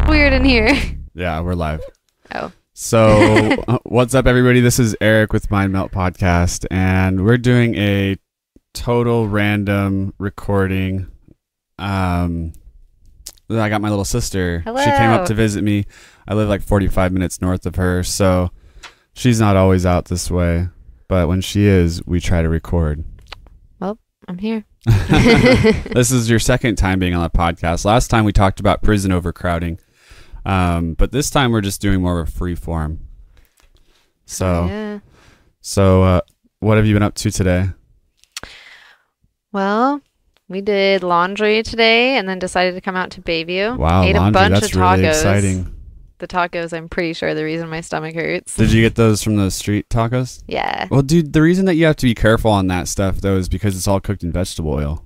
weird in here. Yeah, we're live. Oh. So, what's up, everybody? This is Eric with Mind Melt Podcast, and we're doing a total random recording. I got my little sister. Hello. She came up to visit me. I live like 45 minutes north of her, so she's not always out this way. But when she is, we try to record. Well, I'm here. This is your second time being on the podcast. Last time we talked about prison overcrowding. But this time we're just doing more of a free form. So, what have you been up to today? Well, we did laundry today and then decided to come out to Bayview. Wow, Ate laundry, a bunch that's of tacos. really exciting. The tacos, I'm pretty sure, the reason my stomach hurts. Did you get those from the street tacos? Yeah. Well, dude, the reason that you have to be careful on that stuff, though, is because it's all cooked in vegetable oil.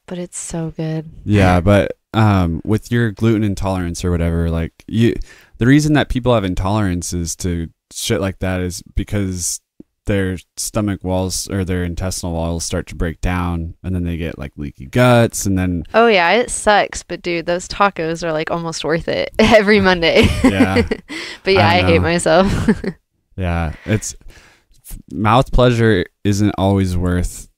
But it's so good. Yeah, but with your gluten intolerance or whatever, like the reason that people have intolerances to shit like that is because their stomach walls or their intestinal walls start to break down, and then they get like leaky guts, and then oh yeah, it sucks, but dude, those tacos are like almost worth it every Monday. Yeah. But yeah, I hate myself. Yeah, it's mouth pleasure isn't always worth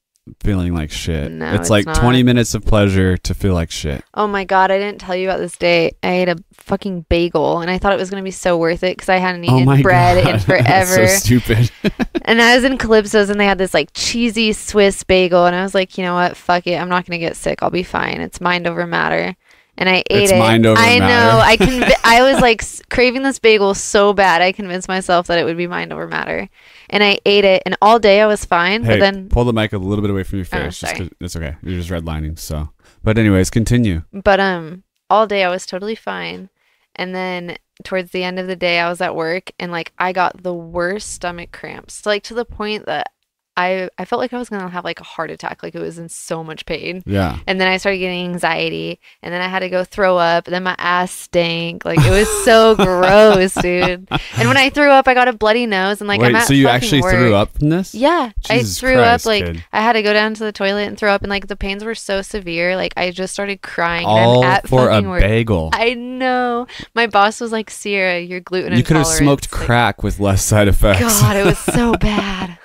feeling like shit. No, it's like not. 20 minutes of pleasure to feel like shit. Oh my god, I didn't tell you about this day. I ate a fucking bagel and I thought it was going to be so worth it because I hadn't eaten bread in forever. That's so stupid. And I was in Calypso's and they had this like cheesy Swiss bagel and I was like, you know what, fuck it, I'm not going to get sick, I'll be fine. It's mind over matter. And I ate it. Mind over matter. Know. I was like craving this bagel so bad. I convinced myself that it would be mind over matter. And I ate it, and all day I was fine. Hey, but then pull the mic a little bit away from your face. Oh, sorry. It's okay. You're just redlining. So, but anyways, continue. But all day I was totally fine. And then towards the end of the day, I was at work, and like I got the worst stomach cramps, like to the point that I felt like I was gonna have like a heart attack, like it was in so much pain. Yeah. And then I started getting anxiety, and then I had to go throw up, and then my ass stank. Like it was so gross, dude. And when I threw up, I got a bloody nose, and like wait, I'm at so you fucking actually work. threw up from this? Yeah, Jesus I threw Christ, up. Like kid. I had to go down to the toilet and throw up, and like the pains were so severe. Like I just started crying. All and I'm at for a fucking work. bagel. I know. My boss was like, "Ciara, you're gluten You could have intolerant." smoked crack with less side effects. God, it was so bad.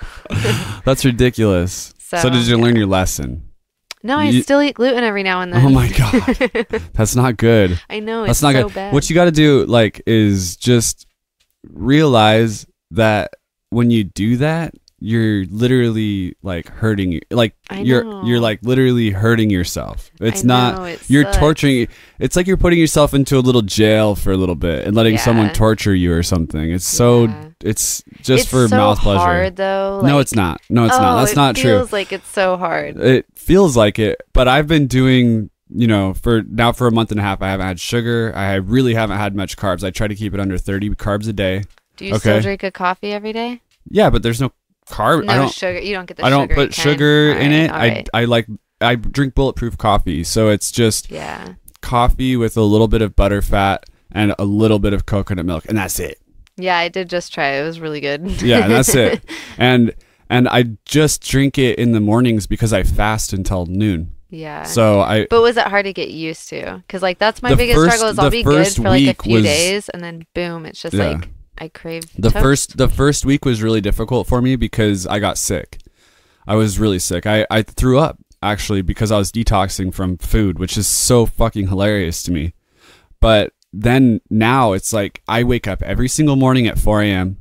That's ridiculous. So did you learn your lesson? No, I still eat gluten every now and then. Oh my god, that's not good. I know, that's it's not so good. bad. What you got to do, like, is just realize that when you do that, you're literally like hurting you. Like you're like literally hurting yourself. It's you're torturing. It's like you're putting yourself into a little jail for a little bit and letting someone torture you or something. It's it's just for mouth pleasure. It's so hard though. No, it's not. No, it's not. That's not true. It feels like it's so hard. It feels like it, but I've been doing, for a month and a half, I haven't had sugar. I really haven't had much carbs. I try to keep it under 30 carbs a day. Do you still drink a coffee every day? Yeah, but there's no carb. No sugar. You don't get the sugar. I don't put sugar in it. Right. I drink bulletproof coffee, so it's just coffee with a little bit of butter fat and a little bit of coconut milk, and that's it. Yeah, I did just try it. It was really good. Yeah, that's it. And I just drink it in the mornings because I fast until noon. Yeah. So But was it hard to get used to? Because like that's my biggest struggle is I'll be good for like a few days and then boom, it's just like I crave toast. The first week was really difficult for me because I got sick. I was really sick. I threw up actually because I was detoxing from food, which is so fucking hilarious to me. But then now it's like I wake up every single morning at 4 a.m.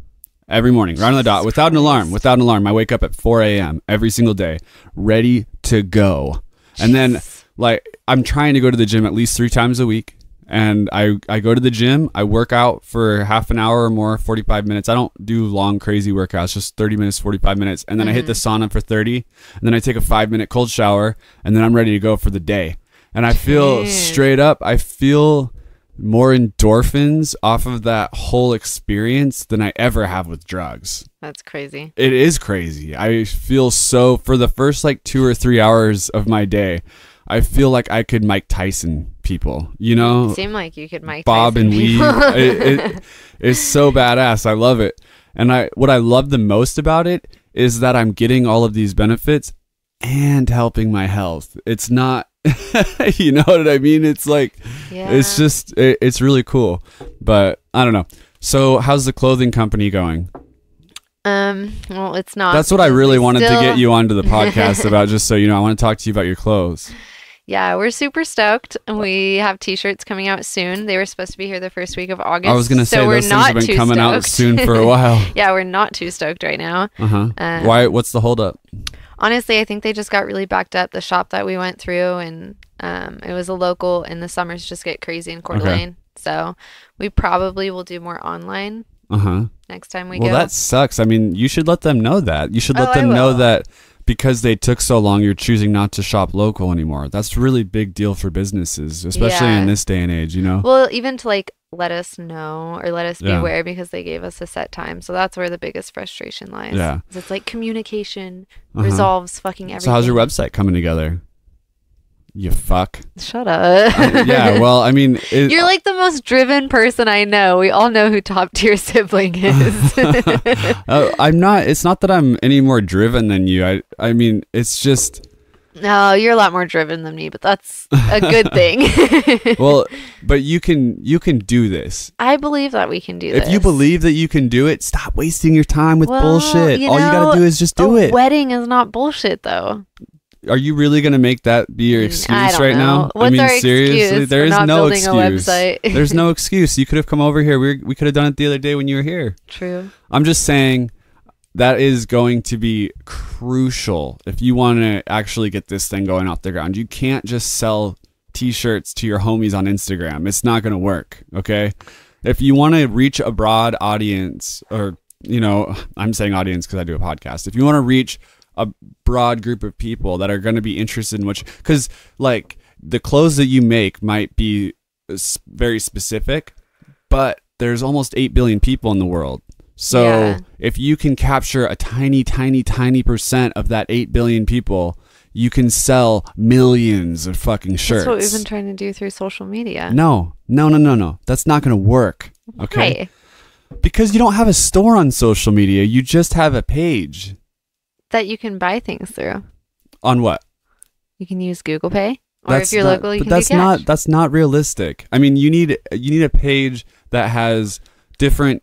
Every morning, right on the dot, without an alarm. I wake up at 4 a.m. every single day, ready to go. And then like I'm trying to go to the gym at least 3 times a week. And I go to the gym, I work out for half an hour or more, 45 minutes. I don't do long, crazy workouts, just 30 minutes, 45 minutes. And then I hit the sauna for 30. And then I take a 5-minute cold shower. And then I'm ready to go for the day. And I feel straight up, I feel more endorphins off of that whole experience than I ever have with drugs. That's crazy. It is crazy. I feel so, for the first like 2 or 3 hours of my day, I feel like I could Mike Tyson people, It seemed like you could Mike Bob Tyson and Weave. It's so badass. I love it. And what I love the most about it is that I'm getting all of these benefits and helping my health. It's not You know what I mean? It's like, Yeah. it's just, it's really cool. But I don't know. So how's the clothing company going? Well, it's not. That's what I because really we wanted to still- get you onto the podcast about, just so you know. I want to talk to you about your clothes. Yeah, we're super stoked. We have t-shirts coming out soon. They were supposed to be here the first week of August. I was going to say, so we're those things not have been too coming out stoked. soon for a while. Yeah, we're not too stoked right now. Why? What's the holdup? Honestly, I think they just got really backed up. The shop that we went through, and it was a local, and the summers just get crazy in Coeur d'Alene. So we probably will do more online next time we go. Well, that sucks. I mean, you should let them know that. You should let Oh, them I know will. that because they took so long, you're choosing not to shop local anymore. That's a really big deal for businesses, especially Yeah. in this day and age, you know? Well, even to like let us know or let us be Yeah. aware, because they gave us a set time. So that's where the biggest frustration lies. Yeah. 'Cause it's like communication Uh-huh. resolves fucking everything. So how's your website coming together? You fuck. Shut up. Yeah, well, I mean... You're like the most driven person I know. We all know who top tier sibling is. I'm not... It's not that I'm any more driven than you. I mean, it's just... No, you're a lot more driven than me, but that's a good thing. Well, but you can do this. I believe that we can do this. If you believe that you can do it, stop wasting your time with Well, bullshit. you All you know, gotta do is just do a it. wedding is not bullshit, though. Are you really gonna make that be your excuse I don't right know. now? What's I mean, our seriously, excuse there for is not no building a excuse. website? There's no excuse. You could have come over here. We could have done it the other day when you were here. True. I'm just saying that is going to be crucial if you want to actually get this thing going off the ground. You can't just sell t-shirts to your homies on Instagram. It's not going to work, okay? If you want to reach a broad audience, or, you know, I'm saying audience because I do a podcast. If you want to reach a broad group of people that are going to be interested in which, because like the clothes that you make might be very specific, but there's almost 8 billion people in the world. So Yeah. if you can capture a tiny percent of that 8 billion people, you can sell millions of fucking shirts. That's what we've been trying to do through social media. No. That's not going to work. Okay. Why? Because you don't have a store on social media. You just have a page. That you can buy things through. On what? You can use Google Pay, or if you're local, you but can that's do cash. that's not realistic. I mean, you need a page that has different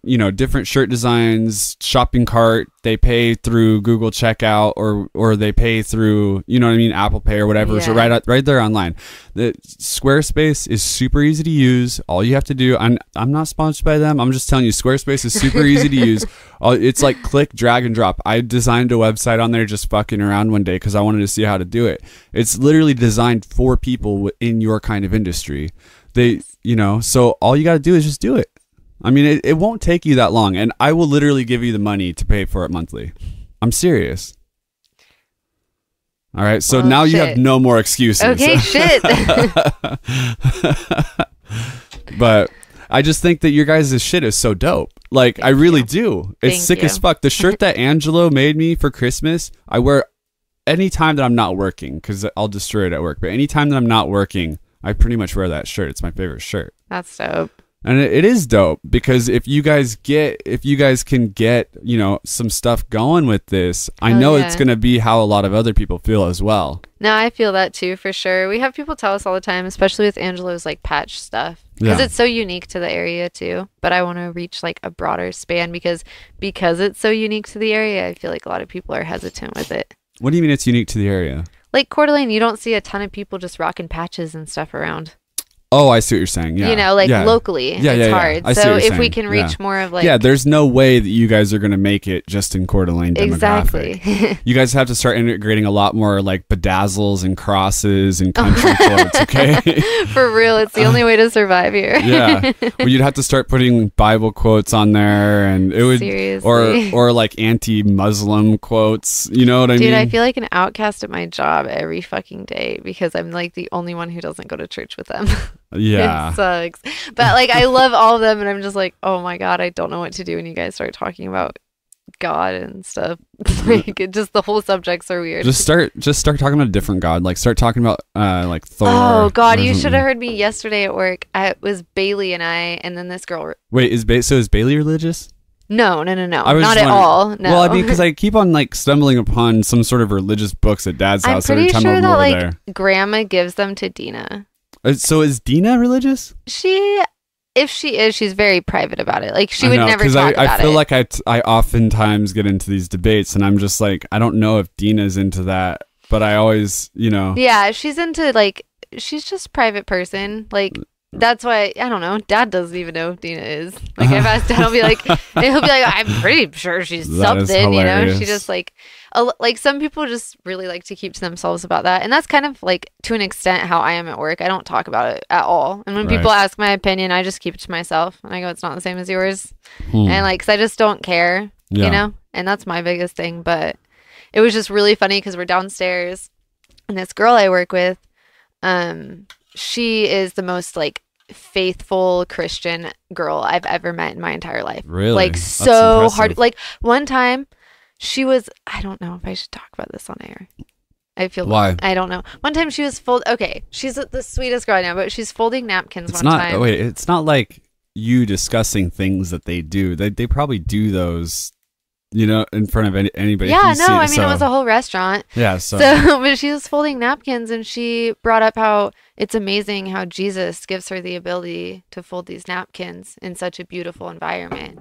shirt designs, shopping cart. They pay through Google Checkout, or they pay through, you know what I mean, Apple Pay or whatever. So Yeah. right there online. The Squarespace is super easy to use. All you have to do, I'm not sponsored by them. I'm just telling you, Squarespace is super easy to use. It's like click, drag, and drop. I designed a website on there just fucking around one day because I wanted to see how to do it. It's literally designed for people in your kind of industry. So all you got to do is just do it. I mean, it won't take you that long, and I will literally give you the money to pay for it monthly. I'm serious. All right, so Well, now you shit. have no more excuses. Okay, shit. But I just think that your guys' shit is so dope. Like, I really you. do. It's Thank sick you. as fuck. The shirt that Angelo made me for Christmas, I wear any time that I'm not working, because I'll destroy it at work. But any time that I'm not working, I pretty much wear that shirt. It's my favorite shirt. That's dope. And it is dope, because if you guys can get, some stuff going with this, I Hell know yeah. it's going to be how a lot of other people feel as well. No, I feel that too, for sure. We have people tell us all the time, especially with Angelo's like patch stuff, because Yeah. it's so unique to the area too. But I want to reach like a broader span because it's so unique to the area. I feel like a lot of people are hesitant with it. What do you mean it's unique to the area? Like Coeur d'Alene, you don't see a ton of people just rocking patches and stuff around. Oh, I see what you're saying. Yeah. Yeah. Locally, Yeah, it's yeah, yeah. hard. I see So what you're if we saying. can reach Yeah. more of like Yeah, there's no way that you guys are going to make it just in Coeur d'Alene demographic. exactly. You guys have to start integrating a lot more like bedazzles and crosses and country quotes, okay? For real, it's the only way to survive here. Yeah. Well, you'd have to start putting Bible quotes on there, and it would Seriously. or like anti-Muslim quotes, you know what I Dude, mean? I feel like an outcast at my job every fucking day because I'm like the only one who doesn't go to church with them. Yeah. It sucks. But like I love all of them and I'm just like, oh my God, I don't know what to do when you guys start talking about God and stuff. Like the whole subjects are weird. Just start talking about a different God. Like start talking about like Thor. Oh God, or you should something. have heard me yesterday at work. It was Bailey and I, and then this girl. Wait, is Bailey religious? No, no, no, no. I was Not just at wondering. all. No. Well, I mean, because I keep on like stumbling upon some sort of religious books at Dad's I'm house every pretty time sure I'm that over like there. grandma gives them to Dina. So is Dina religious? If she is, she's very private about it. Like she I would know, never 'cause talk about I feel it. like I oftentimes get into these debates and I'm just like, I don't know if Dina's into that, but I always, Yeah, she's into like she's just a private person. Like that's why I don't know. Dad doesn't even know if Dina is. Like I've asked Dad, he'll be like, I'm pretty sure she's That is something. You know, hilarious. she just like some people just really like to keep to themselves about that, and that's kind of like to an extent how I am at work. I don't talk about it at all, and when people Right. ask my opinion, I just keep it to myself, and I go, it's not the same as yours, Hmm. and like, 'cause I just don't care, Yeah. you know, and that's my biggest thing. But it was just really funny because we're downstairs, and this girl I work with, she is the most like faithful Christian girl I've ever met in my entire life. Really? Like That's so impressive. hard. Like one time she was, I don't know if I should talk about this on air. I feel Why? I don't know. One time she was okay, she's the sweetest girl I know, but she's folding napkins It's one not. time. Wait, it's not like you discussing things that they do. They probably do those, in front of anybody. Yeah, if you no, see I mean it was a whole restaurant. Yeah. So. But she was folding napkins and she brought up how it's amazing how Jesus gives her the ability to fold these napkins in such a beautiful environment.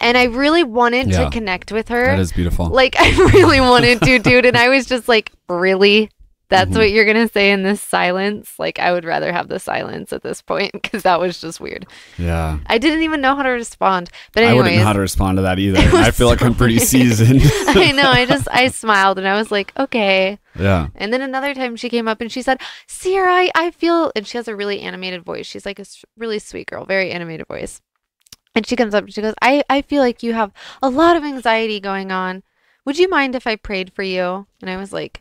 And I really wanted Yeah. to connect with her. That is beautiful. Like, I really wanted to, dude. And I was just like, really? That's what you're going to say in this silence? Like, I would rather have the silence at this point because that was just weird. Yeah. I didn't even know how to respond. But I wouldn't anyways, know how to respond to that either. It was I feel like I'm pretty so seasoned. I know. I smiled and I was like, okay. Yeah. And then another time she came up and she said, Ciara, I feel, and she has a really animated voice. She's like a really sweet girl, very animated voice. And she comes up and she goes, I feel like you have a lot of anxiety going on. Would you mind if I prayed for you? And I was like,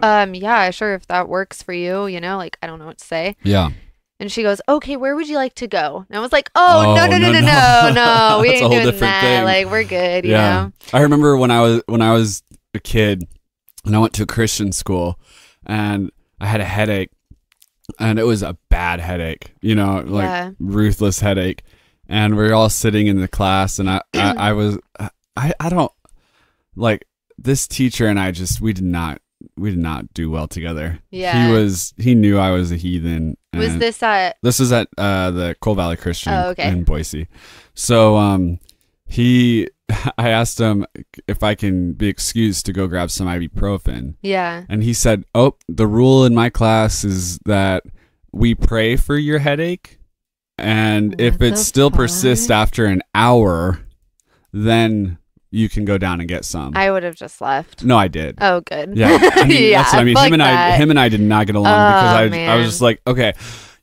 yeah, sure, if that works for you, like I don't know what to say. Yeah. And she goes, okay, where would you like to go? And I was like, oh, no, no. we That's ain't a doing whole different that. thing. Like, we're good, you know? I remember when I was a kid and I went to a Christian school and I had a headache and it was a bad headache, Yeah. ruthless headache. And we were all sitting in the class and I don't like this teacher and we did not do well together. Yeah. He knew I was a heathen. Was this at, This was at the Coal Valley Christian okay. in Boise. So I asked him if I can be excused to go grab some ibuprofen. yeah. And he said, "Oh, the rule in my class is that we pray for your headache, and if What it the still fuck? persists after an hour, then you can go down and get some." I would have just left. No, I did. Oh, good. Yeah, I mean, that's what I mean. fuck that. Him and I did not get along because I was man. just like, okay,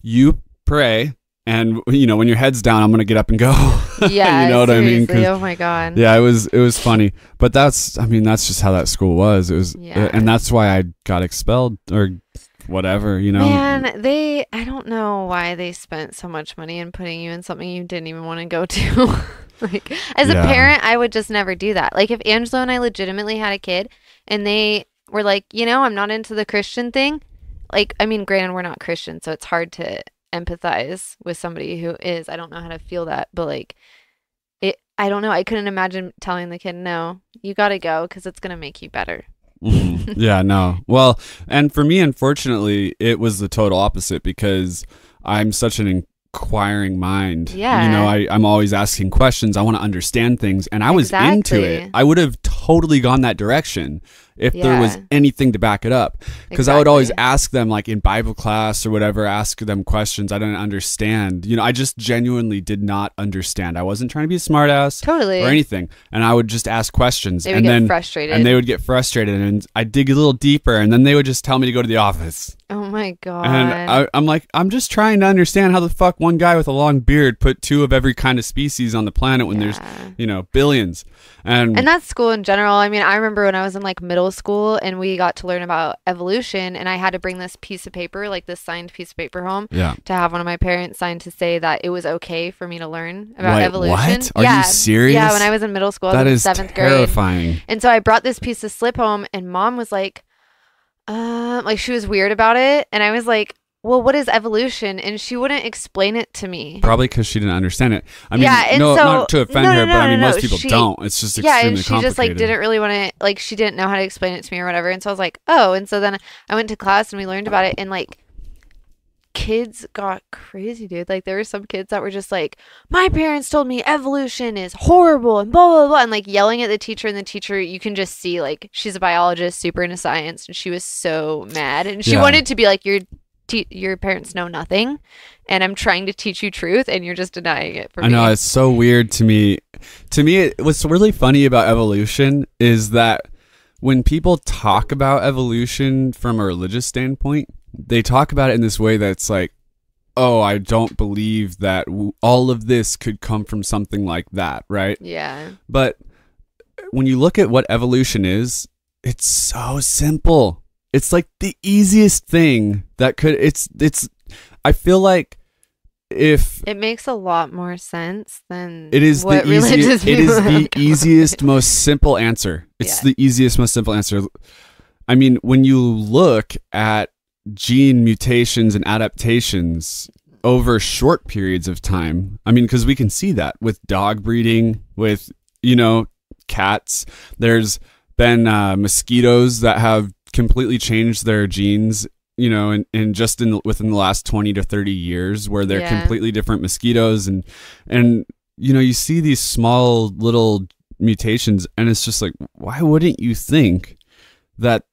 you pray, and when your head's down, I'm gonna get up and go. Yeah, you know what I mean? seriously. Oh my God. Yeah, it was funny, but that's just how that school was. It was, Yeah. and that's why I got expelled or whatever. Man, I don't know why they spent so much money in putting you in something you didn't even want to go to. Like, as a Yeah. parent, I would just never do that. Like, if Angelo and I legitimately had a kid and they were like, I'm not into the Christian thing. Like, I mean, granted, we're not Christian, so it's hard to empathize with somebody who is. I don't know how to feel that, but like, I don't know. I couldn't imagine telling the kid, no, you got to go because it's going to make you better. Mhm. Yeah, no. Well, and for me, unfortunately, it was the total opposite because I'm such an inquiring mind. Yeah. I'm always asking questions. I want to understand things, and I was into Exactly. it. I would have totally gone that direction if there was Yeah. anything to back it up. Because I would always Exactly. ask them, like in Bible class or whatever, ask them questions I didn't understand. I just genuinely did not understand. I wasn't trying to be a smartass Totally. or anything, and I would just ask questions, They would and get then frustrated. and they would get frustrated, and I'd dig a little deeper, and then they would just tell me to go to the office. Oh my God. And I'm like, I'm just trying to understand how the fuck one guy with a long beard put two of every kind of species on the planet when there's, billions. And that's school in general. I mean, I remember when I was in like middle school and we got to learn about evolution and I had to bring this piece of paper, like this signed piece of paper home yeah. to have one of my parents sign to say that it was okay for me to learn about Wait, evolution. what? Are yeah. you serious? Yeah, when I was in middle school, I That was in is seventh grade. terrifying. And so I brought this piece of slip home and mom was like she was weird about it. And I was like, well, what is evolution? And she wouldn't explain it to me. Probably because she didn't understand it. I mean, Yeah, and no, so not to offend her, but I mean, most people she, don't. It's just yeah, extremely and she just like complicated. didn't really want to, like, she didn't know how to explain it to me or whatever. And so I was like, oh, and so then I went to class and we learned about it, and like kids got crazy, dude. Like there were some kids that were just like, my parents told me evolution is horrible and blah blah blah, and like yelling at the teacher, and the teacher, you can just see like she's a biologist, super into science, and she was so mad, and she wanted to be like, your parents know nothing, and I'm trying to teach you truth, and you're just denying it for me. I know, it's so weird to me. To me, what's really funny about evolution is that when people talk about evolution from a religious standpoint, they talk about it in this way that's like, oh, I don't believe that all of this could come from something like that, right? Yeah. But when you look at what evolution is, it's so simple. It's like the easiest thing that could, I feel like if it makes a lot more sense than it is what the easiest, it is the people easiest, most simple answer. It's the easiest, most simple answer. I mean, when you look at gene mutations and adaptations over short periods of time, I mean, because we can see that with dog breeding, with, you know, cats. There's been mosquitoes that have completely changed their genes, you know, and just within the last 20 to 30 years, where they're completely different mosquitoes, and you know, you see these small little mutations, and it's just like, why wouldn't you think that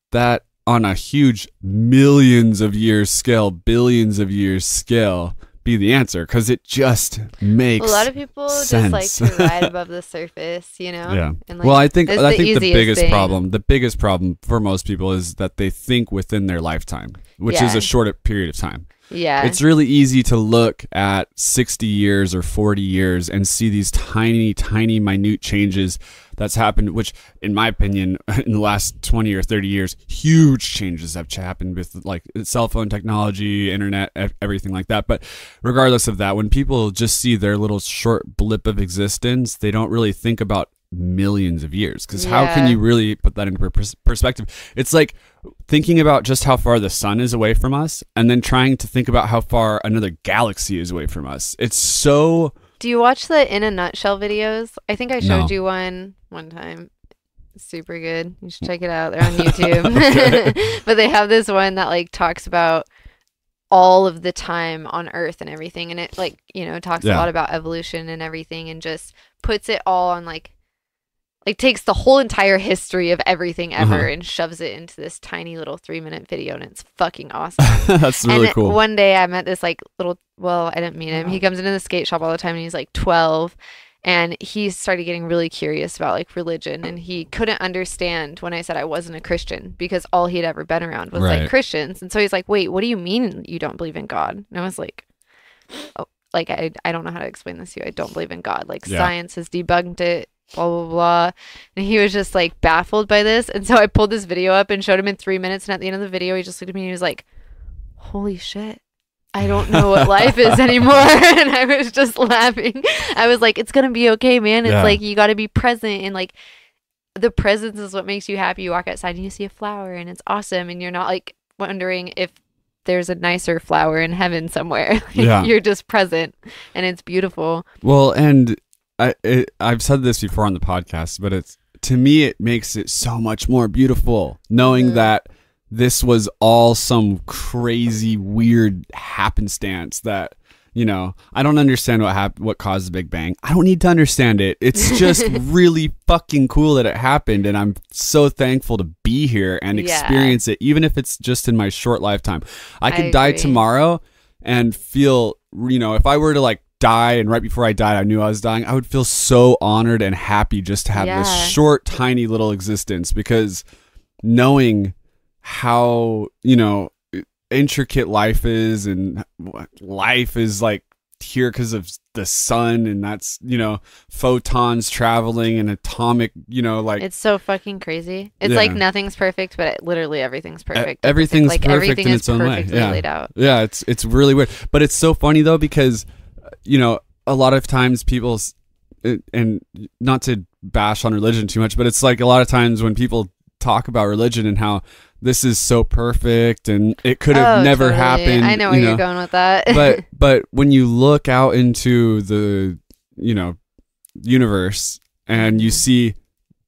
on a huge millions of years scale, billions of years scale, be the answer? Because it just makes a lot of people sense. just like to ride above the surface, you know? Yeah. And like, well, I think the biggest thing. problem for most people is that they think within their lifetime, which is a short period of time. Yeah. It's really easy to look at 60 years or 40 years and see these tiny, tiny, minute changes that's happened, which, in my opinion, in the last 20 or 30 years, huge changes have happened with like cell phone technology, internet, everything like that. But regardless of that, when people just see their little short blip of existence, they don't really think about millions of years, because how can you really put that into perspective? It's like thinking about just how far the sun is away from us, and then trying to think about how far another galaxy is away from us. It's so... Do you watch the In a Nutshell videos? I think I showed you one time. It's super good. You should check it out. They're on YouTube. But they have this one that like talks about all of the time on Earth and everything, and it like, you know, talks a lot about evolution and everything, and just puts it all on like takes the whole entire history of everything ever and shoves it into this tiny little 3-minute video, and it's fucking awesome. That's really cool. One day I met this like little, well, I didn't meet him. He comes into the skate shop all the time, and he's like 12, and he started getting really curious about like religion, and he couldn't understand when I said I wasn't a Christian, because all he'd ever been around was like Christians. And so he's like, wait, what do you mean you don't believe in God? And I was like, oh, like I don't know how to explain this to you. I don't believe in God. Like science has debunked it, blah blah blah. And he was just like baffled by this, and so I pulled this video up and showed him in 3 minutes, and at the end of the video he just looked at me and he was like, holy shit, I don't know what life is anymore. And I was just laughing. I was like, it's gonna be okay, man. It's like, you got to be present, and like the presence is what makes you happy. You walk outside and you see a flower and it's awesome, and you're not like wondering if there's a nicer flower in heaven somewhere. You're just present, and it's beautiful. Well, and I've said this before on the podcast, but to me it makes it so much more beautiful knowing that this was all some crazy weird happenstance that, you know, I don't understand what caused the Big Bang. I don't need to understand it. It's just really fucking cool that it happened, and I'm so thankful to be here and experience it, even if it's just in my short lifetime. I could die tomorrow and feel, you know, if I were to like die and right before I died I knew I was dying, I would feel so honored and happy just to have this short, tiny little existence, because knowing how, you know, intricate life is, and life is like here because of the sun, and that's, you know, photons traveling and atomic, you know, like it's so fucking crazy. It's like nothing's perfect, but literally everything's perfect. Everything's like perfect everything in is its own way. laid out. Yeah, it's really weird, but it's so funny though, because, you know, a lot of times people, and not to bash on religion too much, but it's like a lot of times when people talk about religion and how this is so perfect and it could have never totally. happened. I know where you're going with that. but when you look out into the, universe and you see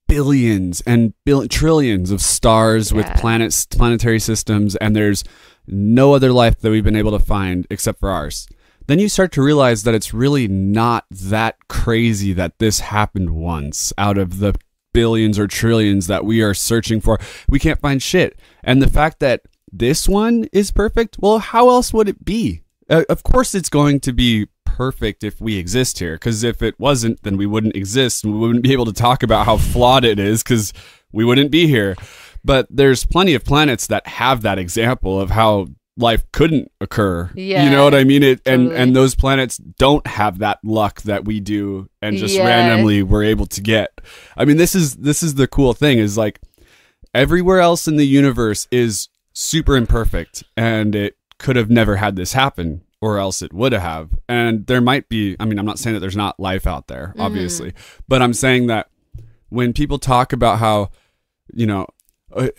billions and trillions of stars with planets, planetary systems, and there's no other life that we've been able to find except for ours, then you start to realize that it's really not that crazy that this happened once out of the billions or trillions that we are searching for. We can't find shit. And the fact that this one is perfect, well, how else would it be? Of course it's going to be perfect if we exist here, because if it wasn't, then we wouldn't exist and we wouldn't be able to talk about how flawed it is because we wouldn't be here. But there's plenty of planets that have that example of how life couldn't occur. Yeah, you know what I mean? totally. And those planets don't have that luck that we do and just randomly we're able to get. I mean, this is the cool thing is like everywhere else in the universe is super imperfect and it could have never had this happen, or else it would have. And there might be, I mean, I'm not saying that there's not life out there, obviously, but I'm saying that when people talk about how,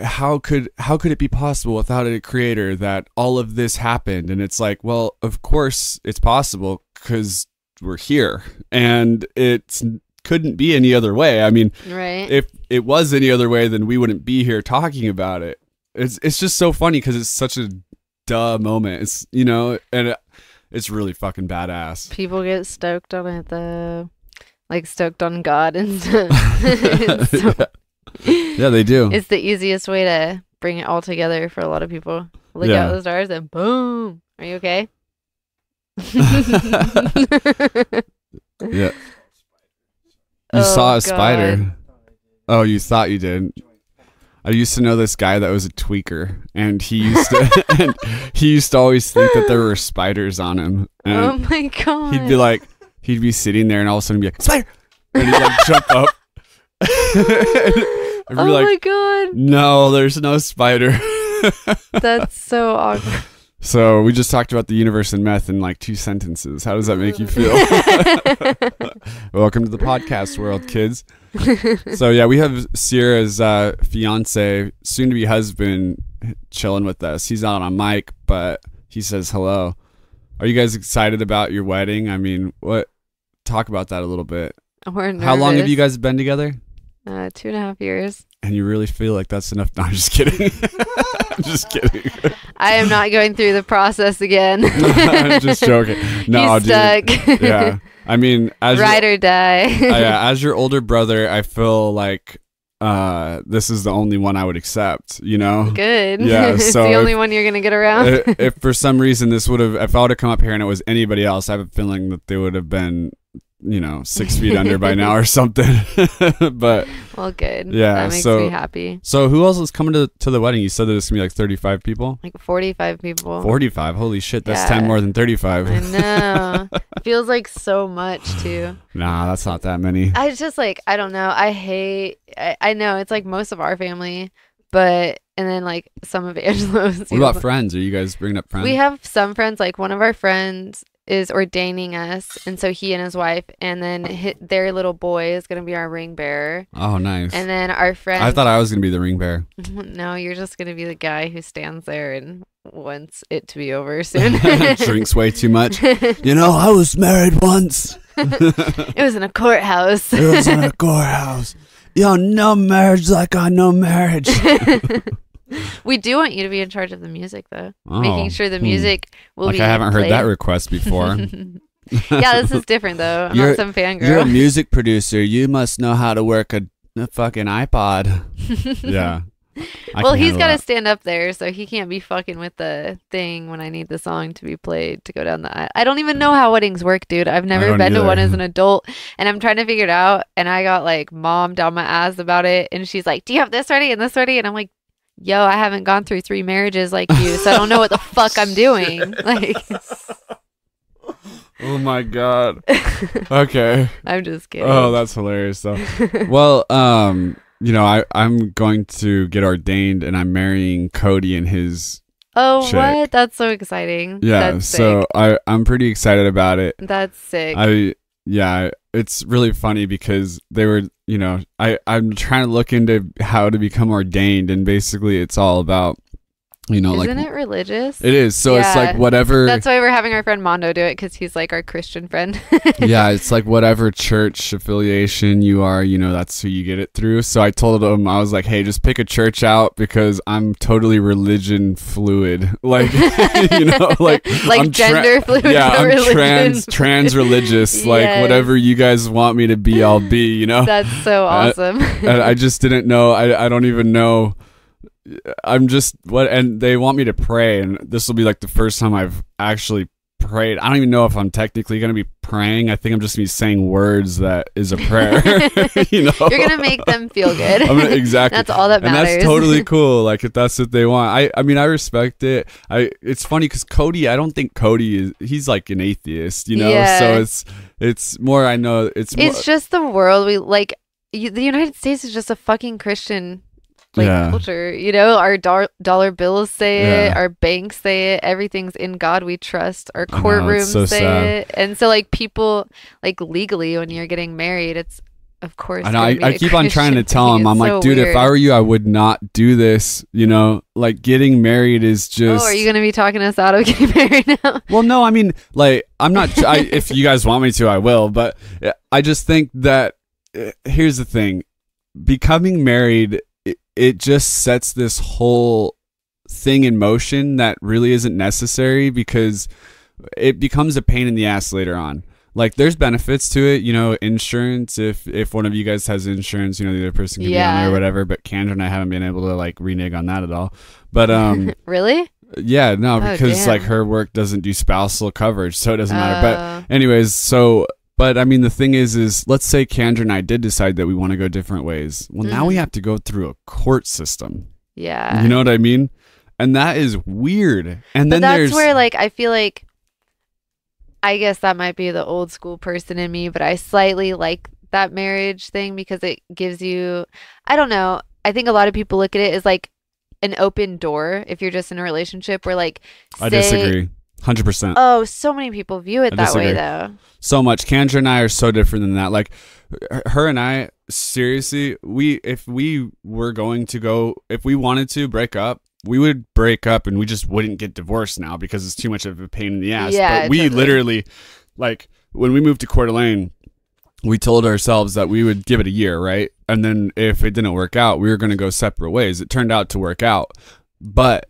how could it be possible without a creator that all of this happened? And it's like, well, of course it's possible because we're here and it couldn't be any other way. I mean, if it was any other way, then we wouldn't be here talking about it. It's just so funny because it's such a duh moment. It's, and it's really fucking badass. People get stoked on it though, like stoked on God and stuff. Yeah, they do. It's the easiest way to bring it all together for a lot of people. Look out the stars and boom. Are you okay? Yeah. You saw a spider. Oh, you thought you did. I used to know this guy that was a tweaker, and he used to always think that there were spiders on him. And oh my god! He'd be sitting there, and all of a sudden be like, spider, and he'd like jump up. Oh my god! No, there's no spider. That's so awkward. So we just talked about the universe and meth in like 2 sentences. How does that make you feel? Welcome to the podcast world, kids. So yeah, we have Ciara's fiance, soon-to-be husband, chilling with us. He's not on mic, but he says hello. Are you guys excited about your wedding? I mean, talk about that a little bit. We're nervous. How long have you guys been together? 2.5 years. And you really feel like that's enough? No, I'm just kidding. I'm just kidding. I am not going through the process again. I'm just joking. No, he's stuck. Dude. Yeah. I mean, ride or die. As your older brother, I feel like this is the only one I would accept, Good. Yeah. It's So the only one you're going to get around. if for some reason if I would have come up here and it was anybody else, I have a feeling that they would have been 6 feet under by now or something. But well, good. Yeah, that makes me happy. So who else is coming to the wedding? You said that it's gonna be like 35 people. Like 45 people. 45. Holy shit, that's 10 more than 35. I know. Feels like so much too. Nah, that's not that many. I just I don't know. I know it's like most of our family, and then like some of Angelo's. What about friends? Are you guys bringing up friends? We have some friends. Like one of our friends is ordaining us, and so he and his wife, and then their little boy is going to be our ring bearer. Oh, nice. And then our friend, I thought I was going to be the ring bearer. No, you're just going to be the guy who stands there and wants it to be over soon. Drinks way too much. I was married once. It was in a courthouse. It was in a courthouse. No marriage like I know marriage. We do want you to be in charge of the music, though. Making sure the music will be I haven't played. heard that request before. Yeah, this is different, though. I'm not some fangirl. You're a music producer. You must know how to work a fucking iPod. Yeah. Well, he's got to stand up there, so he can't be fucking with the thing when I need the song to be played to go down the aisle. I don't even know how weddings work, dude. I've never been to one as an adult, and I'm trying to figure it out, and I got like mom down my ass about it, and she's like, do you have this ready and this ready? And I'm like, yo, I haven't gone through 3 marriages like you, so I don't know what the fuck I'm doing. Like, oh my god. Okay. I'm just kidding. Oh, that's hilarious though. Well, I'm going to get ordained, and I'm marrying Cody and his chick. What? That's so exciting. Yeah, that's so I'm pretty excited about it. That's sick. It's really funny because they were I'm trying to look into how to become ordained, and basically it's all about, Isn't it religious? it is. So it's like whatever. That's why we're having our friend Mondo do it, because he's like our Christian friend. Yeah, it's like whatever church affiliation you are, that's who you get it through. So I told him, I was like, hey, just pick a church out, because I'm totally religion fluid. Like, like I'm gender fluid. Yeah, I'm trans religious. Yes. Like whatever you guys want me to be, I'll be, That's so awesome. And I just didn't know. I don't even know. I'm just and they want me to pray, and this will be like the first time I've actually prayed. I don't even know if I'm technically going to be praying. I think I'm just going to be saying words that is a prayer. You're going to make them feel good. Exactly. That's all that matters. And that's totally cool. Like if that's what they want. I mean, I respect it. It's funny because Cody, I don't think Cody he's like an atheist, Yeah. So it's more, I know it's just the world we like. The United States is just a fucking Christian culture, our dollar bills say it, our banks say it, everything's in God we trust, our courtrooms say it. And so like people, like legally when you're getting married, it's of course I keep on trying to tell him, I'm like, dude, if I were you, I would not do this. Like getting married is just. Oh, are you gonna be talking us out of getting married now? Well, no, I mean, like I'm not. If you guys want me to, I will, but I just think that here's the thing, becoming married, it just sets this whole thing in motion that really isn't necessary, because it becomes a pain in the ass later on. Like there's benefits to it, insurance. If one of you guys has insurance, the other person can be on there or whatever. But Kendra and I haven't been able to like renege on that at all. But really? Yeah, no, because like her work doesn't do spousal coverage, so it doesn't matter. But anyways, But I mean, the thing is let's say Kendra and I did decide that we want to go different ways. Well, now we have to go through a court system. Yeah. You know what I mean? And that is weird. And then that's where like, I feel like, I guess that might be the old school person in me, but I slightly like that marriage thing because it gives you, I don't know. I think a lot of people look at it as like an open door if you're just in a relationship where like, I disagree. 100%. Oh, so many people view it that way, though. So much. Kendra and I are so different than that. Like, her and I, seriously, if we wanted to break up, we would break up and we just wouldn't get divorced now because it's too much of a pain in the ass. Yeah, but we literally, like, when we moved to Coeur d'Alene, we told ourselves that we would give it a year, right? And then if it didn't work out, we were going to go separate ways. It turned out to work out. But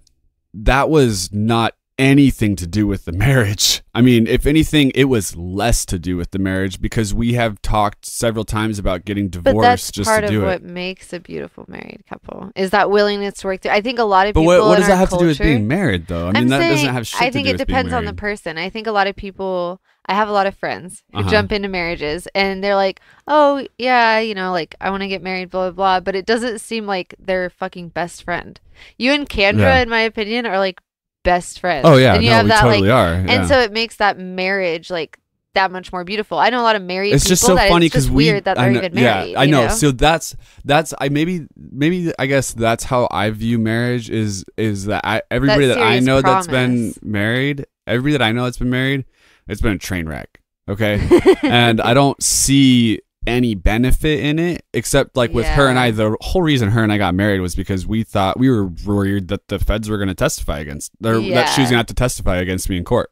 that was not anything to do with the marriage. I mean, if anything, it was less to do with the marriage because we have talked several times about getting divorced just to do it. But that's part of what makes a beautiful married couple is that willingness to work through. I think a lot of people. But what does that have to do with being married, though? I mean, that doesn't have shit to do with being married. I think it depends on the person. I think a lot of people. I have a lot of friends who jump into marriages and they're like, oh, yeah, like I want to get married, blah, blah, blah. But it doesn't seem like they're fucking best friend. You and Kendra, in my opinion, are like best friends. Oh, yeah. And you no, have we that, totally are. Yeah. And so it makes that marriage like that much more beautiful. I know a lot of married it's people just so that funny because weird that they're even married. Yeah, I know. So that's maybe I guess that's how I view marriage is that everybody that I know that's been married, everybody that I know that's been married, it's been a train wreck. Okay. And I don't see any benefit in it except like with her and I. The whole reason her and I got married was because we thought we were worried that the feds were going to testify against that she was going to have to testify against me in court.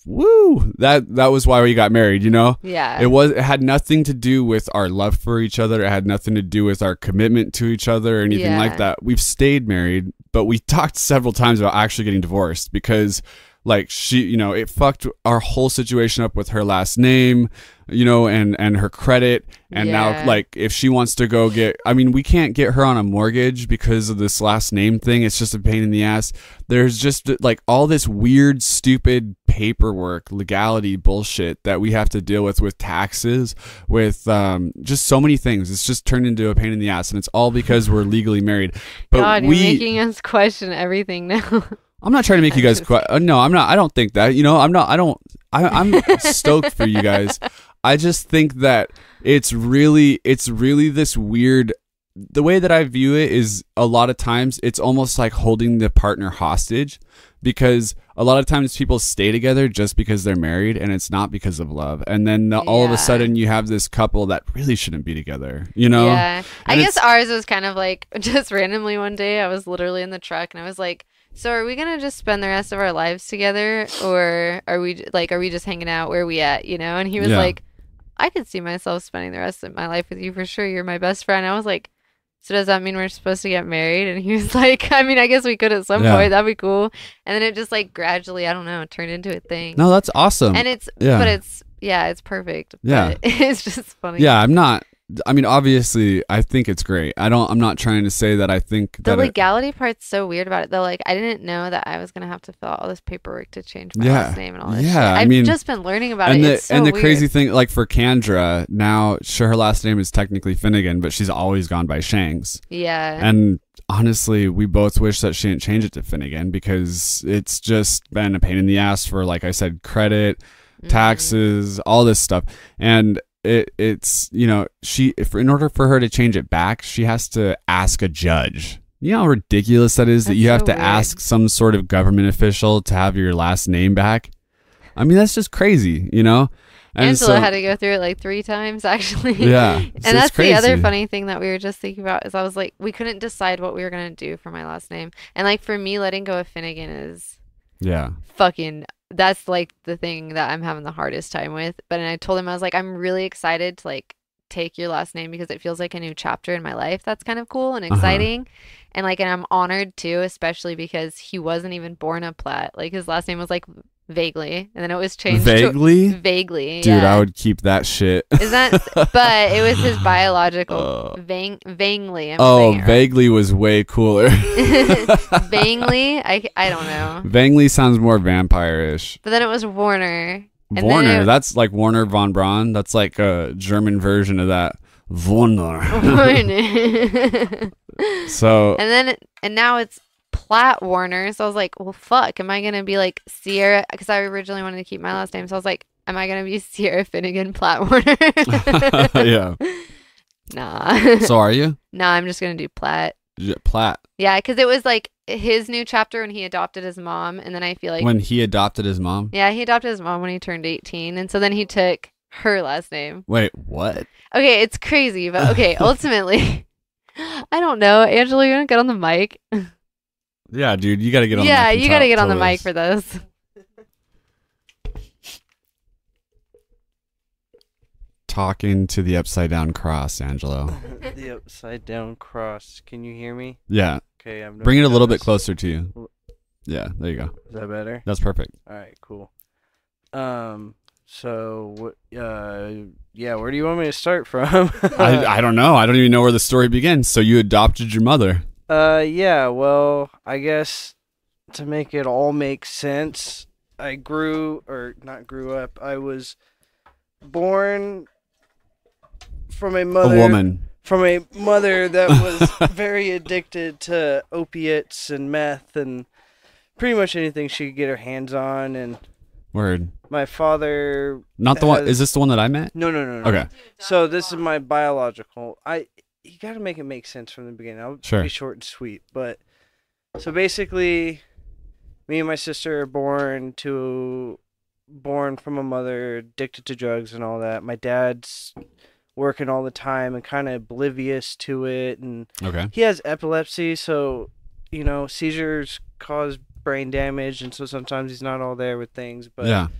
Woo, that was why we got married, Yeah. It had nothing to do with our love for each other. It had nothing to do with our commitment to each other or anything like that. We've stayed married, but we talked several times about actually getting divorced because like she, it fucked our whole situation up with her last name, and her credit. And now, like, if she wants to go we can't get her on a mortgage because of this last name thing. It's just a pain in the ass. There's just like all this weird, stupid paperwork, legality bullshit that we have to deal with taxes, with just so many things. It's just turned into a pain in the ass. And it's all because we're legally married. But God, you're making us question everything now. I'm not trying to make you guys no, I'm not. I don't think that. I'm stoked for you guys. I just think that it's really this weird. The way that I view it is a lot of times it's almost like holding the partner hostage because a lot of times people stay together just because they're married, and it's not because of love. And then all of a sudden you have this couple that really shouldn't be together, you know? Yeah. I And guess ours was kind of like just randomly one day I was literally in the truck and I was like, so are we gonna just spend the rest of our lives together, or are we just hanging out? Where are we at? You know? And he was Yeah. like, I could see myself spending the rest of my life with you for sure. You're my best friend. I was like, so does that mean we're supposed to get married? And he was like, I mean, I guess we could at some point. That'd be cool. And then it just like gradually, I don't know, turned into a thing. No, that's awesome. And it's perfect. Yeah. But it's just funny. Yeah, I mean, obviously, I think it's great. I'm not trying to say that I think The that legality part's so weird about it though. Like I didn't know that I was gonna have to fill out all this paperwork to change my last name and all this shit. I I've mean, just been learning about and it. The, It's so and the weird. crazy thing, like for Kendra, now sure her last name is technically Finnegan, but she's always gone by Shanks. Yeah. And honestly, we both wish that she didn't change it to Finnegan, because it's just been a pain in the ass for, like I said, credit, taxes, all this stuff. And it's you know, in order for her to change it back, she has to ask a judge. You know how ridiculous that is, that you have to ask some sort of government official to have your last name back? I mean, that's just crazy, you know? And Angelo had to go through it like 3 times actually. Yeah. And that's crazy. The other funny thing that we were just thinking about is I was like, we couldn't decide what we were going to do for my last name. And like for me, letting go of Finnegan is that's like the thing that I'm having the hardest time with. But and I told him, I was like, I'm really excited to like take your last name because it feels like a new chapter in my life. That's kind of cool and exciting. And I'm honored too, especially because he wasn't even born a Platt. Like his last name was like Vaguely, and then it was changed Vaguely? to Vaguely. Dude, I would keep that shit. Is that? But it was his biological Vaguely. Vaguely was way cooler. Vaguely, I don't know. Vaguely sounds more vampire-ish. But then it was Warner. Warner, that's like Warner von Braun. That's like a German version of that. Warner. So. And now it's Platt Warner. So I was like, well, fuck. Am I going to be like Ciara? Because I originally wanted to keep my last name. So I was like, am I going to be Ciara Finnegan Platt Warner? Yeah. Nah. So are you? Nah, I'm just going to do Platt. Platt. Yeah, because it was like his new chapter when he adopted his mom. And then I feel like. When he adopted his mom? Yeah, he adopted his mom when he turned 18. And so then he took her last name. Wait, what? Okay, it's crazy. But okay, ultimately, I don't know. Angelo, you want to get on the mic? Yeah, dude, you got to get on the mic. Yeah, you got to get on the mic for this. Talking to the upside down cross, Angelo. The upside down cross. Can you hear me? Yeah. Okay, bring it a little bit closer to you. Yeah, there you go. Is that better? That's perfect. All right, cool. So what? Yeah, where do you want me to start from? I don't know. I don't even know where the story begins. So you adopted your mother. Yeah. Well, I guess to make it all make sense, I grew up. I was born from a woman. From a mother that was very addicted to opiates and meth and pretty much anything she could get her hands on. And word. My father. Not the one. Is this the one that I met? No. Okay. So this is my biological. You got to make it make sense from the beginning. I'll be short and sweet. But so basically, me and my sister are born from a mother addicted to drugs and all that. My dad's working all the time and kind of oblivious to it, and he has epilepsy, so seizures cause brain damage, and so sometimes he's not all there with things. But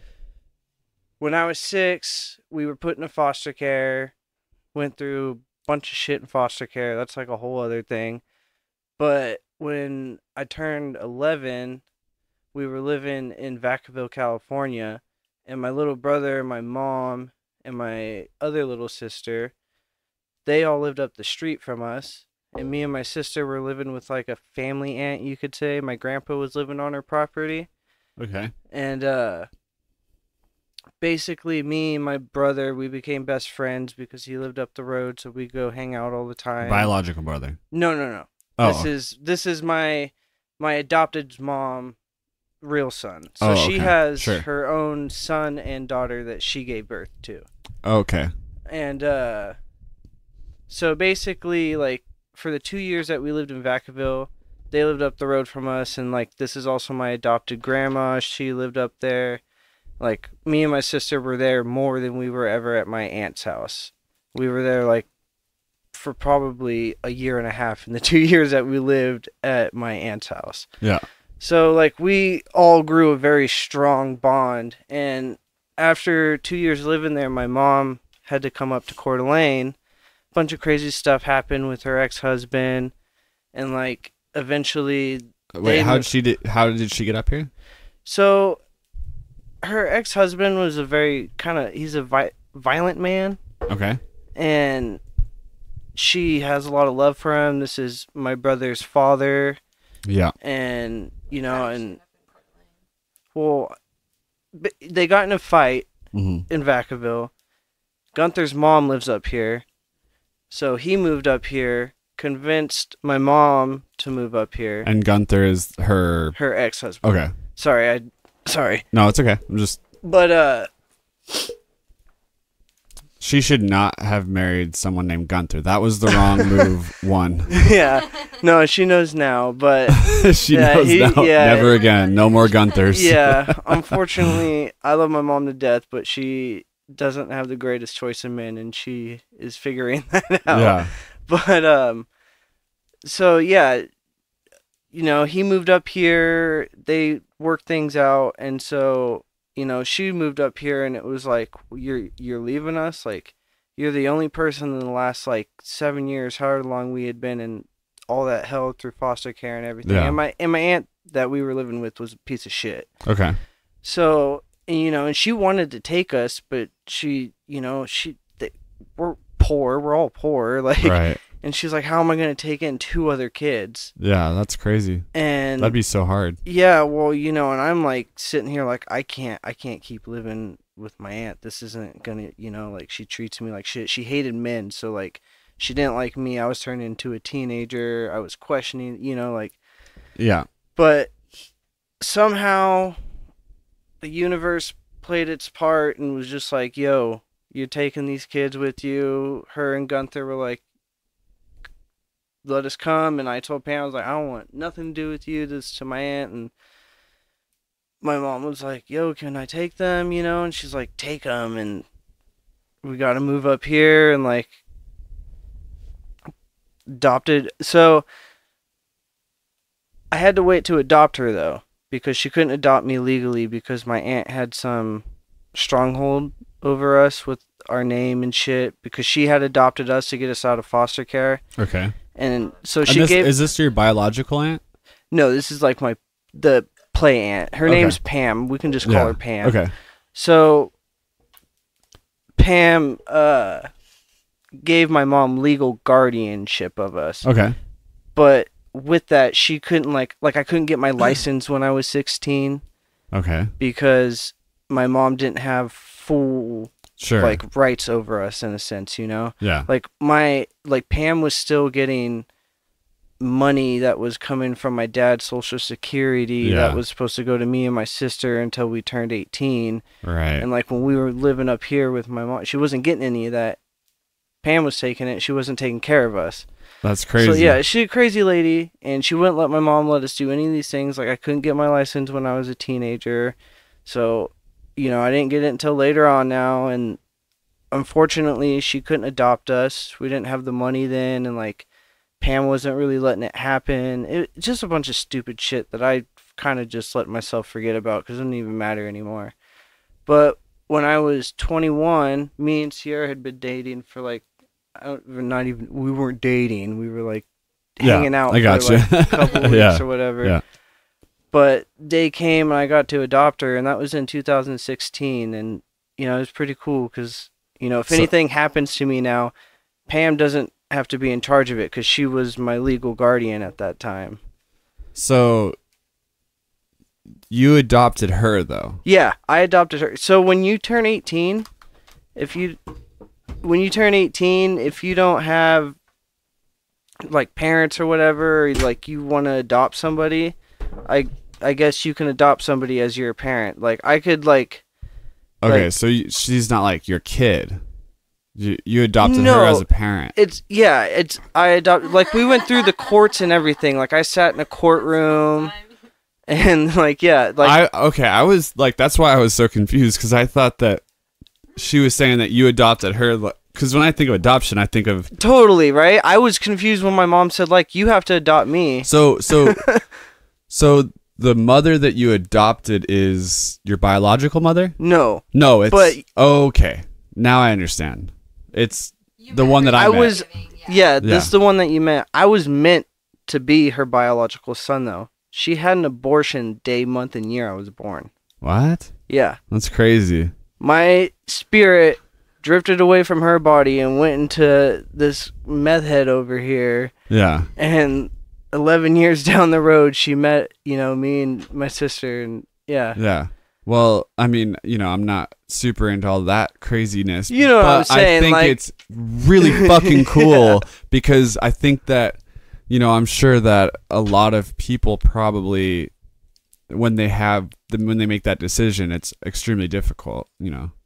when I was 6, we were put in a foster care, went through bunch of shit in foster care. That's like a whole other thing. But when I turned 11, we were living in Vacaville, California, and my little brother, my mom, and my other little sister, they all lived up the street from us. And me and my sister were living with like a family aunt, you could say. My grandpa was living on her property. Okay. And basically, me and my brother, we became best friends because he lived up the road, so we go hang out all the time. Biological brother? No. Oh. This is my adopted mom, real son. So she has her own son and daughter that she gave birth to. Okay. And so basically, like, for the 2 years that we lived in Vacaville, they lived up the road from us, and like this is also my adopted grandma. She lived up there. Like me and my sister were there more than we were ever at my aunt's house. We were there like for probably a year and a half in the 2 years that we lived at my aunt's house. Yeah. So like we all grew a very strong bond, and after 2 years living there, my mom had to come up to Coeur d'Alene. A bunch of crazy stuff happened with her ex-husband, and like eventually. Wait, how did she get up here? So, her ex-husband was a very he's a violent man. Okay. And she has a lot of love for him. This is my brother's father. Yeah. And well, they got in a fight in Vacaville. Gunther's mom lives up here. So he moved up here, convinced my mom to move up here. And Gunther is her ex-husband. Okay. Sorry. No, it's okay. But she should not have married someone named Gunther. That was the wrong move. One. Yeah. No, she knows now, but she knows now. Yeah, never again. No more Gunthers. Yeah. Unfortunately, I love my mom to death, but she doesn't have the greatest choice of men, and she is figuring that out. Yeah. But so yeah, he moved up here. They worked things out, and so she moved up here, and it was like, you're leaving us. Like, you're the only person in the last like 7 years, however long we had been in all that hell through foster care and everything. Yeah. And my aunt that we were living with was a piece of shit. Okay. So and she wanted to take us, but we're poor. We're all poor. Like, right. And she's like, how am I going to take in 2 other kids? Yeah, that's crazy. And that'd be so hard. Yeah, well, and I'm like sitting here like, I can't keep living with my aunt. This isn't going to, like, she treats me like shit. She hated men, so like she didn't like me. I was turning into a teenager. I was questioning, like. Yeah. But somehow the universe played its part and was just like, yo, you're taking these kids with you. Her and Gunther were like, let us come. And I told Pam, I was like, I don't want nothing to do with you. This is to my aunt. And my mom was like, yo, can I take them? And she's like, take them. And we got to move up here and like adopted. So I had to wait to adopt her though, because she couldn't adopt me legally because my aunt had some stronghold over us with our name and shit, because she had adopted us to get us out of foster care. Okay. And so is this your biological aunt? No, this is like the play aunt. Her name's Pam. We can just call her Pam. Okay. So Pam gave my mom legal guardianship of us. Okay. But with that, she couldn't like I couldn't get my license when I was 16. Okay. Because my mom didn't have full sure rights over us in a sense, Yeah. Like Pam was still getting money that was coming from my dad's social security that was supposed to go to me and my sister until we turned 18. Right. And like when we were living up here with my mom, she wasn't getting any of that. Pam was taking it. She wasn't taking care of us. That's crazy. So yeah, she's a crazy lady, and she wouldn't let my mom let us do any of these things. Like I couldn't get my license when I was a teenager. So I didn't get it until later on now, and unfortunately, she couldn't adopt us. We didn't have the money then, and like Pam wasn't really letting it happen. It's just a bunch of stupid shit that I kind of just let myself forget about because it didn't even matter anymore. But when I was 21, me and Ciara had been dating for like, we weren't dating. We were like hanging out for like a couple weeks or whatever. Yeah. But day came and I got to adopt her, and that was in 2016. And, it was pretty cool because, if anything happens to me now, Pam doesn't have to be in charge of it because she was my legal guardian at that time. So you adopted her, though? Yeah, I adopted her. So when you turn 18, if you don't have like parents or whatever, or like you want to adopt somebody, I guess you can adopt somebody as your parent. Like I could like. Okay, so she's not like your kid. You adopted her as a parent. I adopted, like, we went through the courts and everything. Like, I sat in a courtroom and like, yeah, like I was like, that's why I was so confused, because I thought that she was saying that you adopted her, because when I think of adoption, I think of totally, right? I was confused when my mom said, like, you have to adopt me. So the mother that you adopted is your biological mother? No, it's okay. Now I understand. It's the one that I met. was, yeah, this is the one that you met. I was meant to be her biological son, though. She had an abortion day, month, and year I was born. What? Yeah. That's crazy. My spirit drifted away from her body and went into this meth head over here. Yeah. And 11 years down the road, she met, me and my sister, and yeah. Yeah. Well, I mean, I'm not super into all that craziness. You know what I'm saying? I think like, it's really fucking cool because I think that, I'm sure that a lot of people probably, when they make that decision, it's extremely difficult.